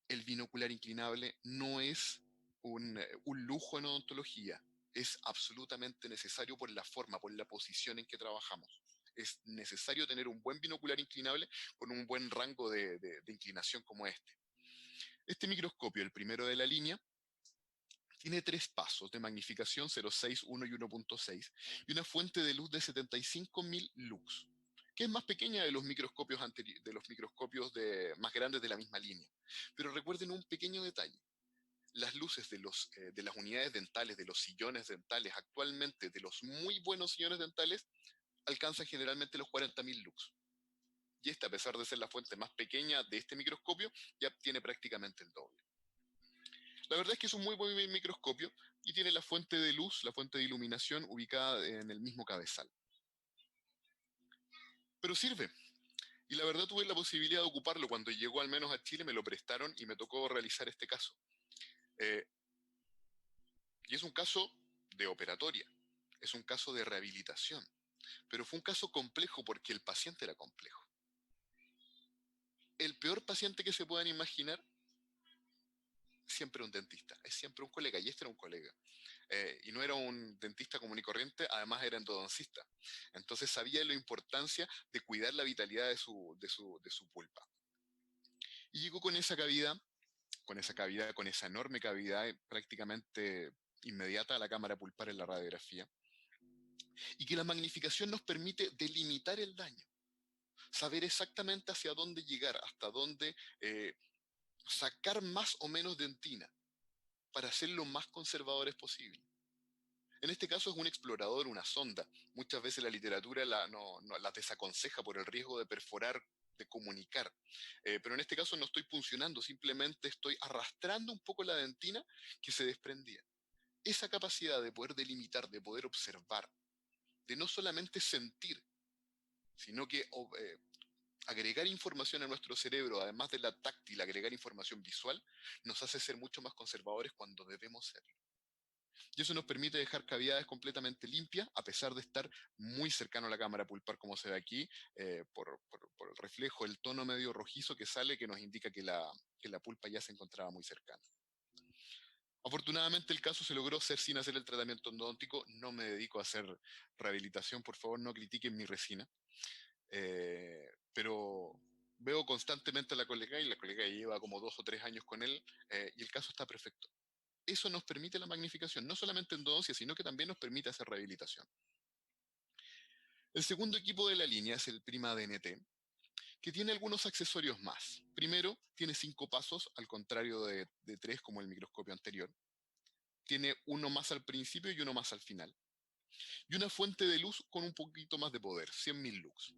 El binocular inclinable no es un lujo en odontología, es absolutamente necesario por la forma, por la posición en que trabajamos. Es necesario tener un buen binocular inclinable con un buen rango de inclinación como este. Este microscopio, el primero de la línea, tiene tres pasos de magnificación 0,6, 1 y 1,6 y una fuente de luz de 75.000 lux, que es más pequeña de los microscopios, más grandes de la misma línea. Pero recuerden un pequeño detalle. Las luces de las unidades dentales, de los sillones dentales, actualmente de los muy buenos sillones dentales, alcanzan generalmente los 40.000 lux. Y esta, a pesar de ser la fuente más pequeña de este microscopio, ya tiene prácticamente el doble. La verdad es que es un muy buen microscopio y tiene la fuente de luz, la fuente de iluminación ubicada en el mismo cabezal. Pero sirve. Y la verdad tuve la posibilidad de ocuparlo cuando llegó al menos a Chile, me lo prestaron y me tocó realizar este caso. Y es un caso de operatoria, es un caso de rehabilitación, pero fue un caso complejo porque el paciente era complejo. El peor paciente que se puedan imaginar, siempre un dentista, es siempre un colega, y este era un colega. Y no era un dentista común y corriente, además era endodoncista. Entonces sabía la importancia de cuidar la vitalidad de su pulpa. Y llegó con esa cavidad, con esa enorme cavidad prácticamente inmediata a la cámara pulpar en la radiografía. Y que la magnificación nos permite delimitar el daño, saber exactamente hacia dónde llegar, hasta dónde sacar más o menos dentina, para ser lo más conservadores posible. En este caso es un explorador, una sonda. Muchas veces la literatura la desaconseja por el riesgo de perforar, de comunicar. Pero en este caso no estoy puncionando, simplemente estoy arrastrando un poco la dentina que se desprendía. Esa capacidad de poder delimitar, de poder observar, de no solamente sentir, sino que agregar información a nuestro cerebro, además de la táctil, agregar información visual, nos hace ser mucho más conservadores cuando debemos serlo. Y eso nos permite dejar cavidades completamente limpias, a pesar de estar muy cercano a la cámara pulpar, como se ve aquí, por el reflejo, el tono medio rojizo que sale, que nos indica que la pulpa ya se encontraba muy cercana. Afortunadamente el caso se logró hacer sin hacer el tratamiento endodóntico. No me dedico a hacer rehabilitación, por favor no critiquen mi resina. Pero veo constantemente a la colega y la colega lleva como 2 o 3 años con él y el caso está perfecto. Eso nos permite la magnificación, no solamente endodoncia, sino que también nos permite hacer rehabilitación. El segundo equipo de la línea es el Prima DNT, que tiene algunos accesorios más. Primero, tiene 5 pasos, al contrario de 3 como el microscopio anterior. Tiene uno más al principio y uno más al final. Y una fuente de luz con un poquito más de poder, 100.000 lux.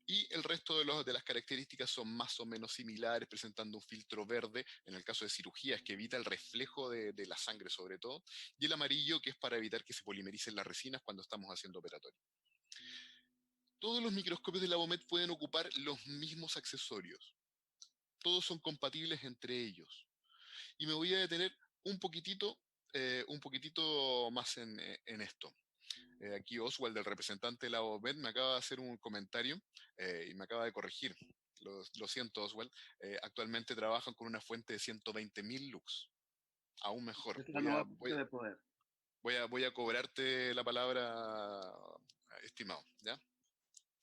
Y el resto de las características son más o menos similares, presentando un filtro verde, en el caso de cirugías, que evita el reflejo de la sangre sobre todo, y el amarillo, que es para evitar que se polimericen las resinas cuando estamos haciendo operatorio. Todos los microscopios de la Bomet pueden ocupar los mismos accesorios. Todos son compatibles entre ellos. Y me voy a detener un poquitito más en esto. Aquí Oswald, el representante de la OMED, me acaba de hacer un comentario y me acaba de corregir. Lo siento, Oswald. Actualmente trabajan con una fuente de 120.000 lux. Aún mejor. Es la nueva fuente de poder. Voy a cobrarte la palabra, estimado, ¿ya?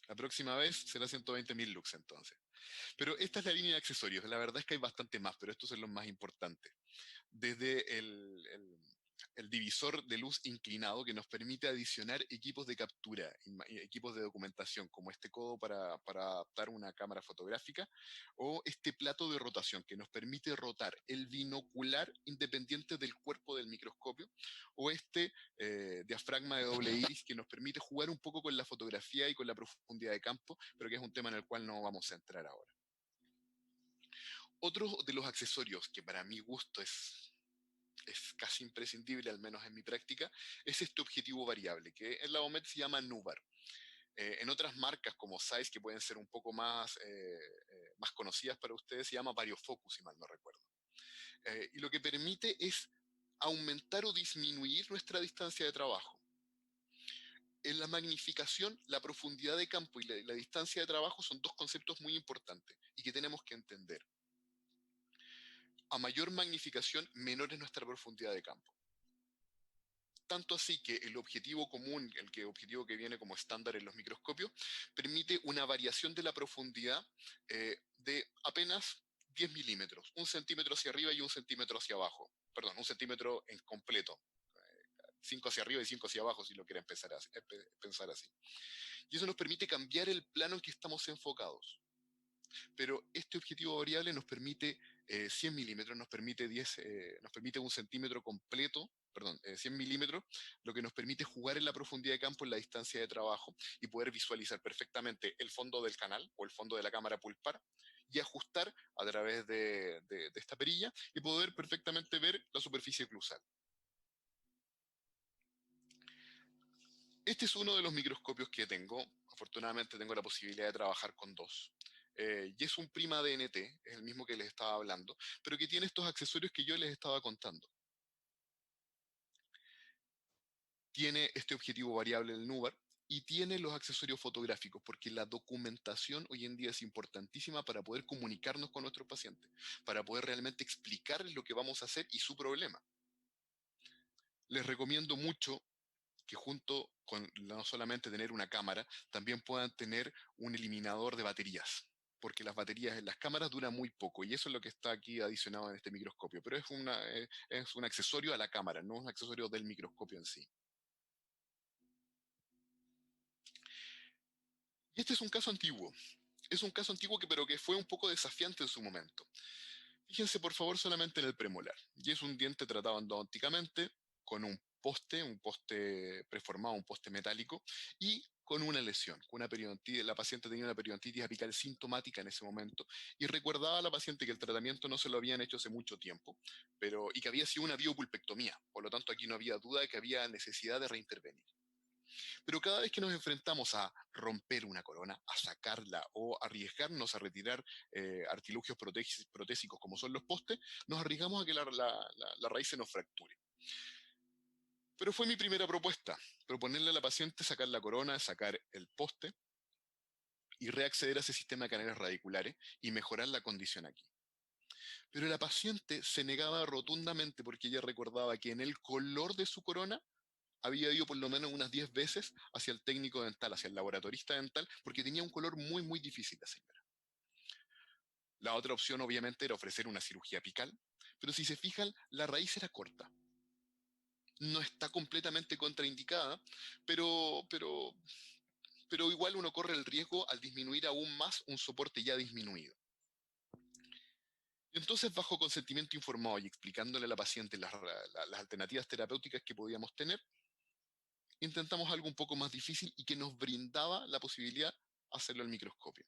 La próxima vez será 120.000 lux entonces. Pero esta es la línea de accesorios. La verdad es que hay bastante más, pero estos son los más importantes. Desde el divisor de luz inclinado que nos permite adicionar equipos de captura, equipos de documentación, como este codo para adaptar una cámara fotográfica, o este plato de rotación que nos permite rotar el binocular independiente del cuerpo del microscopio, o este diafragma de doble iris que nos permite jugar un poco con la fotografía y con la profundidad de campo, pero que es un tema en el cual no vamos a entrar ahora. Otro de los accesorios que para mi gusto es casi imprescindible, al menos en mi práctica, es este objetivo variable, que en la OMED se llama NUBAR. En otras marcas como Zeiss, que pueden ser un poco más conocidas para ustedes, se llama Variofocus, si mal no recuerdo. Y lo que permite es aumentar o disminuir nuestra distancia de trabajo. En la magnificación, la profundidad de campo y la distancia de trabajo son dos conceptos muy importantes y que tenemos que entender. A mayor magnificación, menor es nuestra profundidad de campo. Tanto así que el objetivo común, objetivo que viene como estándar en los microscopios, permite una variación de la profundidad de apenas 10 milímetros, 1 centímetro hacia arriba y 1 centímetro hacia abajo. Perdón, 1 centímetro en completo. 5 hacia arriba y 5 hacia abajo, si lo quieren pensar así. Y eso nos permite cambiar el plano en que estamos enfocados. Pero este objetivo variable nos permite 100 milímetros, nos permite 1 centímetro completo, perdón, 100 milímetros, lo que nos permite jugar en la profundidad de campo en la distancia de trabajo y poder visualizar perfectamente el fondo del canal o el fondo de la cámara pulpar y ajustar a través de esta perilla y poder perfectamente ver la superficie oclusal. Este es uno de los microscopios que tengo. Afortunadamente tengo la posibilidad de trabajar con dos. Y es un Prima DNT, es el mismo que les estaba hablando, pero que tiene estos accesorios que yo les estaba contando. Tiene este objetivo variable del NUBAR y tiene los accesorios fotográficos, porque la documentación hoy en día es importantísima para poder comunicarnos con nuestros pacientes, para poder realmente explicarles lo que vamos a hacer y su problema. Les recomiendo mucho que junto con no solamente tener una cámara, también puedan tener un eliminador de baterías, porque las baterías en las cámaras duran muy poco, y eso es lo que está aquí adicionado en este microscopio, pero es un accesorio a la cámara, no es un accesorio del microscopio en sí. Y este es un caso antiguo pero que fue un poco desafiante en su momento. Fíjense por favor solamente en el premolar, y es un diente tratado endodonticamente con un poste preformado, un poste metálico, y con una lesión, con una periodontitis. La paciente tenía una periodontitis apical sintomática en ese momento, y recordaba a la paciente que el tratamiento no se lo habían hecho hace mucho tiempo, y que había sido una biopulpectomía, por lo tanto aquí no había duda de que había necesidad de reintervenir. Pero cada vez que nos enfrentamos a romper una corona, a sacarla o arriesgarnos a retirar artilugios protésicos como son los postes, nos arriesgamos a que la raíz se nos fracture. Pero fue mi primera propuesta, proponerle a la paciente sacar la corona, sacar el poste y reacceder a ese sistema de canales radiculares y mejorar la condición aquí. Pero la paciente se negaba rotundamente porque ella recordaba que en el color de su corona había ido por lo menos unas 10 veces hacia el técnico dental, hacia el laboratorista dental, porque tenía un color muy, muy difícil la señora. La otra opción obviamente era ofrecer una cirugía apical, pero si se fijan, la raíz era corta. No está completamente contraindicada, pero, pero, pero igual uno corre el riesgo al disminuir aún más un soporte ya disminuido. Entonces, bajo consentimiento informado y explicándole a la paciente las alternativas terapéuticas que podíamos tener, intentamos algo un poco más difícil y que nos brindaba la posibilidad de hacerlo al microscopio.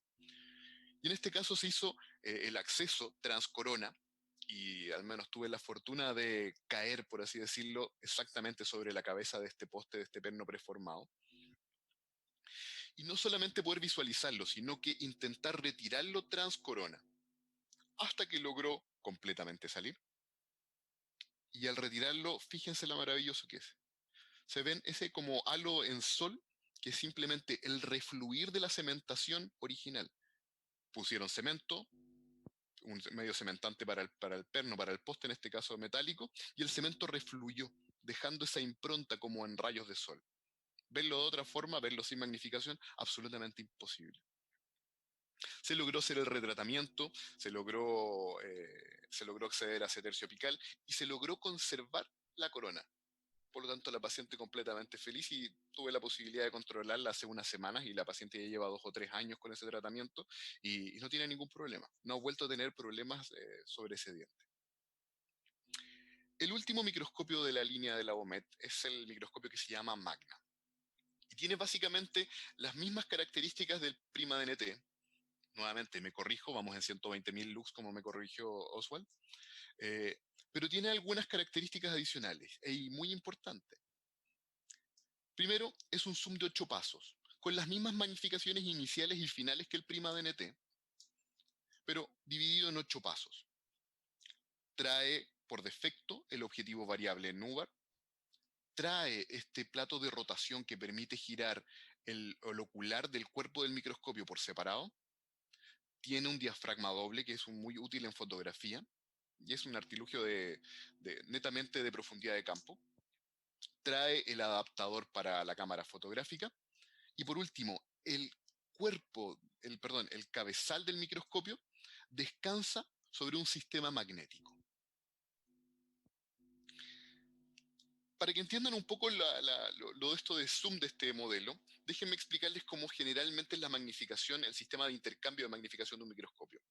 Y en este caso se hizo el acceso transcorona, y al menos tuve la fortuna de caer, por así decirlo, exactamente sobre la cabeza de este poste, de este perno preformado. Y no solamente poder visualizarlo, sino que intentar retirarlo transcorona, hasta que logró completamente salir. Y al retirarlo, fíjense lo maravilloso que es. Se ven ese como halo en sol, que es simplemente el refluir de la cementación original. Pusieron cemento, un medio cementante para el perno, para el poste en este caso metálico, y el cemento refluyó, dejando esa impronta como en rayos de sol. Verlo de otra forma, verlo sin magnificación, absolutamente imposible. Se logró hacer el retratamiento, se logró acceder a ese tercio apical y se logró conservar la corona. Por lo tanto, la paciente completamente feliz, y tuve la posibilidad de controlarla hace unas semanas, y la paciente ya lleva 2 o 3 años con ese tratamiento y no tiene ningún problema. No ha vuelto a tener problemas sobre ese diente. El último microscopio de la línea de la OMED es el microscopio que se llama Magna. Y tiene básicamente las mismas características del Prima DNT. Nuevamente, me corrijo, vamos en 120.000 lux como me corrigió Oswald. Eh, pero tiene algunas características adicionales y muy importantes. Primero, es un zoom de 8 pasos, con las mismas magnificaciones iniciales y finales que el Prima DNT, pero dividido en 8 pasos. Trae por defecto el objetivo variable NUBAR, trae este plato de rotación que permite girar el ocular del cuerpo del microscopio por separado, tiene un diafragma doble que es muy útil en fotografía, y es un artilugio netamente de profundidad de campo, trae el adaptador para la cámara fotográfica, y por último, el cabezal del microscopio descansa sobre un sistema magnético. Para que entiendan un poco lo de esto de zoom de este modelo, déjenme explicarles cómo generalmente es la magnificación, el sistema de intercambio de magnificación de un microscopio.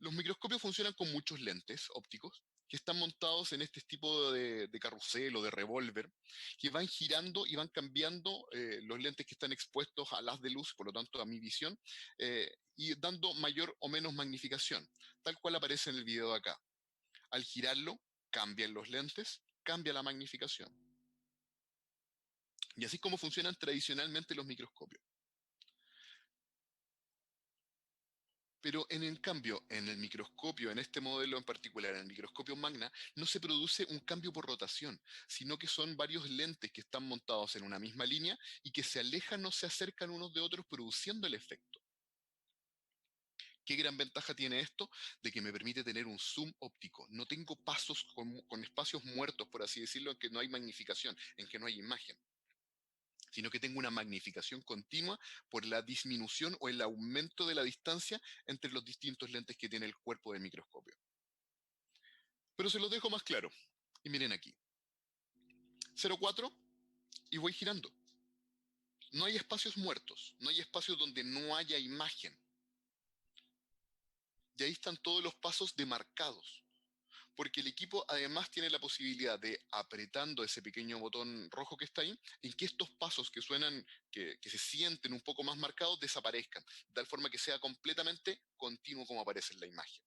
Los microscopios funcionan con muchos lentes ópticos que están montados en este tipo de carrusel o de revólver, que van girando y van cambiando los lentes que están expuestos al haz de luz, por lo tanto a mi visión, y dando mayor o menos magnificación, tal cual aparece en el video de acá. Al girarlo, cambian los lentes, cambia la magnificación. Y así es como funcionan tradicionalmente los microscopios. Pero en cambio, en el microscopio, en este modelo en particular, en el microscopio Magna, no se produce un cambio por rotación, sino que son varios lentes que están montados en una misma línea y que se alejan o se acercan unos de otros produciendo el efecto. ¿Qué gran ventaja tiene esto? De que me permite tener un zoom óptico. No tengo pasos con espacios muertos, por así decirlo, en que no hay magnificación, en que no hay imagen, sino que tengo una magnificación continua por la disminución o el aumento de la distancia entre los distintos lentes que tiene el cuerpo del microscopio. Pero se los dejo más claro. Y miren aquí. 0,4 y voy girando. No hay espacios muertos, no hay espacios donde no haya imagen. Y ahí están todos los pasos demarcados, porque el equipo además tiene la posibilidad de, apretando ese pequeño botón rojo que está ahí, en que estos pasos que suenan, que se sienten un poco más marcados, desaparezcan, de tal forma que sea completamente continuo como aparece en la imagen.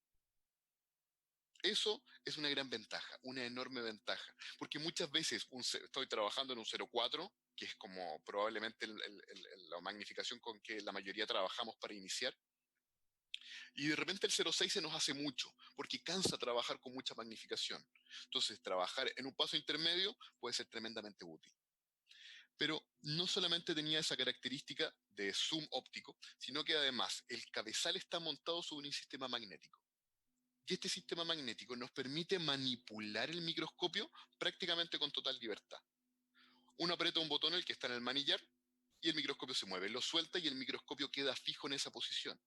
Eso es una gran ventaja, una enorme ventaja, porque muchas veces estoy trabajando en un 0,4, que es como probablemente la magnificación con que la mayoría trabajamos para iniciar, y de repente el 0,6 se nos hace mucho, porque cansa trabajar con mucha magnificación. Entonces, trabajar en un paso intermedio puede ser tremendamente útil. Pero no solamente tenía esa característica de zoom óptico, sino que además el cabezal está montado sobre un sistema magnético. Y este sistema magnético nos permite manipular el microscopio prácticamente con total libertad. Uno aprieta un botón, el que está en el manillar, y el microscopio se mueve. Lo suelta y el microscopio queda fijo en esa posición.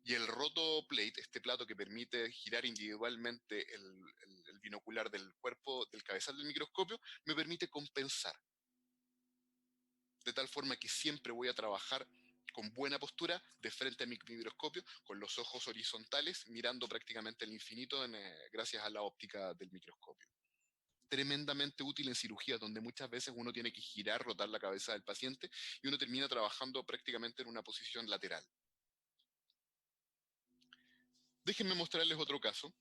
Y el rotoplate, este plato que permite girar individualmente el binocular del cuerpo, del cabezal del microscopio, me permite compensar. De tal forma que siempre voy a trabajar con buena postura de frente a mi microscopio, con los ojos horizontales, mirando prácticamente el infinito gracias a la óptica del microscopio. Tremendamente útil en cirugía, donde muchas veces uno tiene que girar, rotar la cabeza del paciente y uno termina trabajando prácticamente en una posición lateral. Déjenme mostrarles otro caso,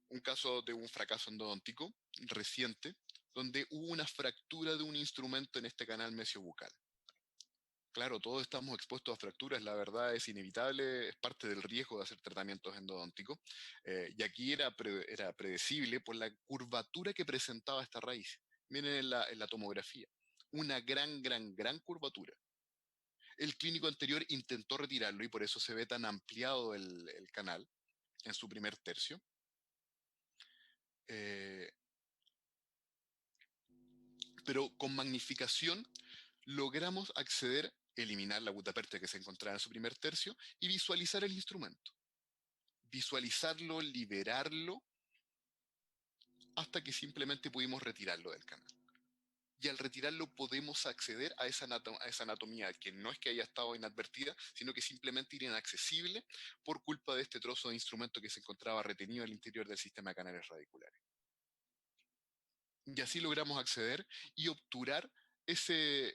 un caso de un fracaso endodóntico reciente, donde hubo una fractura de un instrumento en este canal mesiobucal. Claro, todos estamos expuestos a fracturas, la verdad es inevitable, es parte del riesgo de hacer tratamientos endodónticos. Y aquí era predecible por la curvatura que presentaba esta raíz. Miren en la tomografía, una gran curvatura. El clínico anterior intentó retirarlo y por eso se ve tan ampliado el canal en su primer tercio. Pero con magnificación logramos acceder, eliminar la gutapercha que se encontraba en su primer tercio y visualizar el instrumento. Visualizarlo, liberarlo, hasta que simplemente pudimos retirarlo del canal. Y al retirarlo podemos acceder a esa anatomía que no es que haya estado inadvertida, sino que simplemente era inaccesible por culpa de este trozo de instrumento que se encontraba retenido al interior del sistema de canales radiculares. Y así logramos acceder y obturar ese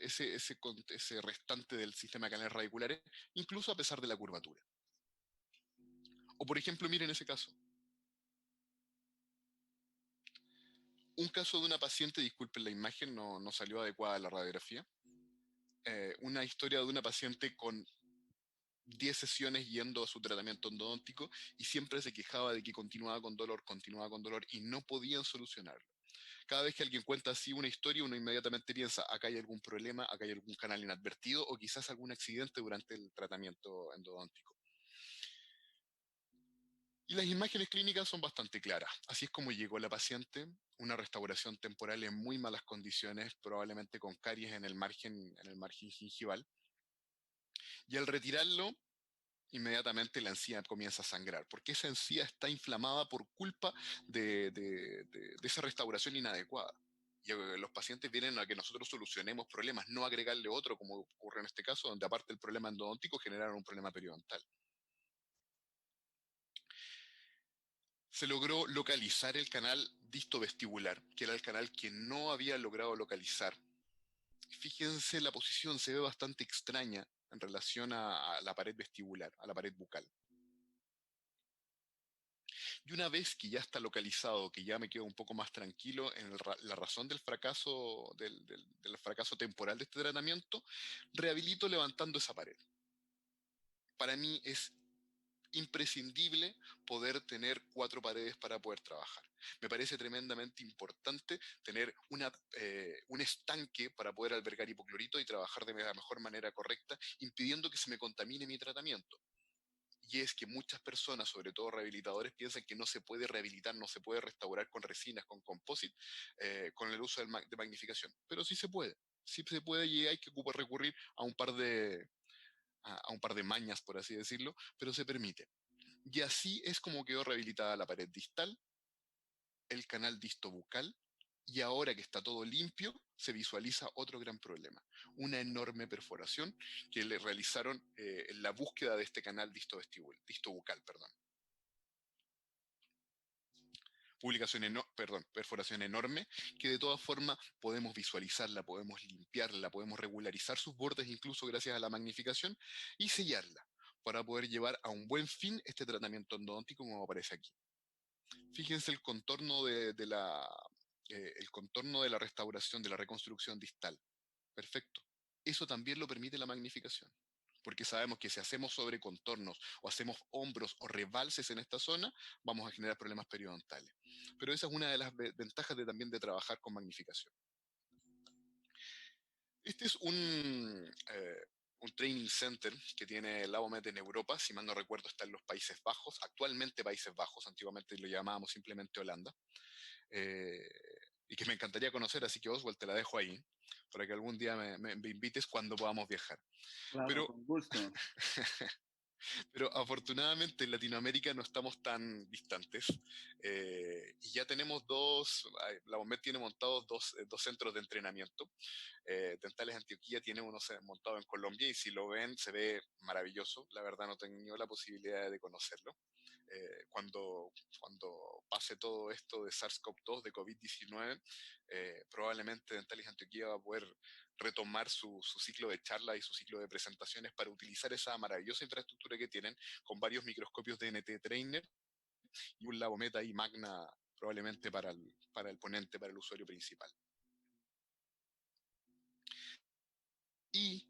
restante del sistema de canales radiculares, incluso a pesar de la curvatura. O por ejemplo, miren ese caso. Un caso de una paciente, disculpen la imagen, no salió adecuada la radiografía. Una historia de una paciente con 10 sesiones yendo a su tratamiento endodóntico y siempre se quejaba de que continuaba con dolor y no podían solucionarlo. Cada vez que alguien cuenta así una historia, uno inmediatamente piensa, acá hay algún problema, acá hay algún canal inadvertido o quizás algún accidente durante el tratamiento endodóntico. Y las imágenes clínicas son bastante claras. Así es como llegó la paciente, una restauración temporal en muy malas condiciones, probablemente con caries en el margen gingival. Y al retirarlo, inmediatamente la encía comienza a sangrar, porque esa encía está inflamada por culpa de esa restauración inadecuada. Y los pacientes vienen a que nosotros solucionemos problemas, no agregarle otro, como ocurre en este caso, donde aparte del problema endodóntico generaron un problema periodontal. Se logró localizar el canal distovestibular, que era el canal que no había logrado localizar. Fíjense, la posición se ve bastante extraña en relación a la pared vestibular, a la pared bucal. Y una vez que ya está localizado, que ya me quedo un poco más tranquilo en la razón del fracaso, del fracaso temporal de este tratamiento, rehabilito levantando esa pared. Para mí es imprescindible poder tener 4 paredes para poder trabajar. Me parece tremendamente importante tener un estanque para poder albergar hipoclorito y trabajar de la mejor manera correcta, impidiendo que se me contamine mi tratamiento. Y es que muchas personas, sobre todo rehabilitadores, piensan que no se puede rehabilitar, no se puede restaurar con resinas, con composite, con el uso de magnificación. Pero sí se puede. Sí se puede y hay que recurrir a un par de mañas, por así decirlo, pero se permite. Y así es como quedó rehabilitada la pared distal, el canal distobucal, y ahora que está todo limpio, se visualiza otro gran problema, una enorme perforación que le realizaron en la búsqueda de este canal distobucal. Perforación enorme, que de todas formas podemos visualizarla, podemos limpiarla, podemos regularizar sus bordes incluso gracias a la magnificación y sellarla para poder llevar a un buen fin este tratamiento endodóntico como aparece aquí. Fíjense el contorno el contorno de la restauración, de la reconstrucción distal. Perfecto. Eso también lo permite la magnificación, porque sabemos que si hacemos sobrecontornos o hacemos hombros o rebalses en esta zona, vamos a generar problemas periodontales. Pero esa es una de las ventajas también de trabajar con magnificación. Este es un training center que tiene Labomed en Europa, si mal no recuerdo está en los Países Bajos, actualmente Países Bajos, antiguamente lo llamábamos simplemente Holanda, y que me encantaría conocer, así que Oswald te la dejo ahí, para que algún día me invites cuando podamos viajar. Claro, Pero con gusto. Pero afortunadamente en Latinoamérica no estamos tan distantes y ya tenemos la BOMED tiene montados dos centros de entrenamiento. Dentales Antioquia tiene uno montado en Colombia y si lo ven se ve maravilloso. La verdad no he tenido la posibilidad de conocerlo. Cuando pase todo esto de SARS-CoV-2, de COVID-19, probablemente Dentales Antioquia va a poder retomar su ciclo de charlas y su ciclo de presentaciones para utilizar esa maravillosa infraestructura que tienen con varios microscopios de NT Trainer y un Labomed ahí magna probablemente para el ponente, para el usuario principal. Y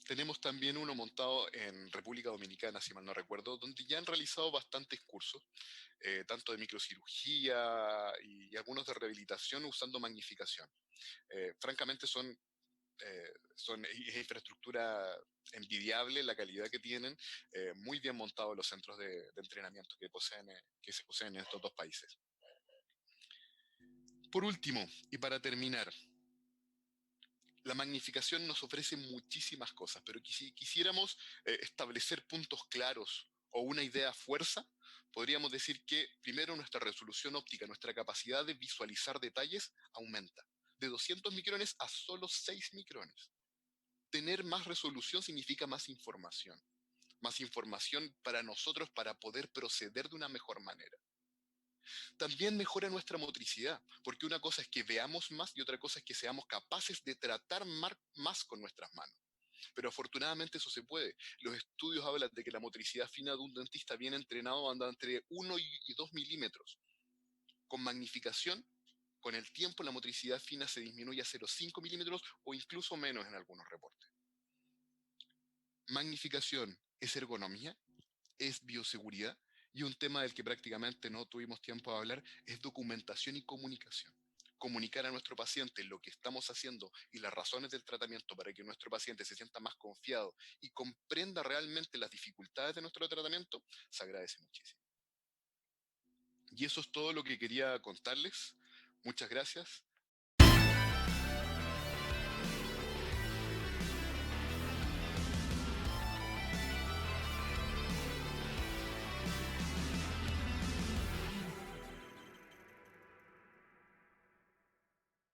tenemos también uno montado en República Dominicana, si mal no recuerdo, donde ya han realizado bastantes cursos, tanto de microcirugía y algunos de rehabilitación usando magnificación. Francamente es infraestructura envidiable la calidad que tienen, muy bien montados los centros de entrenamiento que se poseen en estos dos países. Por último, y para terminar, la magnificación nos ofrece muchísimas cosas, pero si quisiéramos establecer puntos claros o una idea fuerza, podríamos decir que primero nuestra resolución óptica, nuestra capacidad de visualizar detalles aumenta de 200 micrones a solo 6 micrones. Tener más resolución significa más información para nosotros para poder proceder de una mejor manera. También mejora nuestra motricidad, porque una cosa es que veamos más y otra cosa es que seamos capaces de tratar más con nuestras manos. Pero afortunadamente eso se puede. Los estudios hablan de que la motricidad fina de un dentista bien entrenado anda entre 1 y 2 milímetros. Con magnificación, con el tiempo la motricidad fina se disminuye a 0,5 milímetros o incluso menos en algunos reportes. Magnificación es ergonomía, es bioseguridad y un tema del que prácticamente no tuvimos tiempo de hablar es documentación y comunicación. Comunicar a nuestro paciente lo que estamos haciendo y las razones del tratamiento para que nuestro paciente se sienta más confiado y comprenda realmente las dificultades de nuestro tratamiento, se agradece muchísimo. Y eso es todo lo que quería contarles. Muchas gracias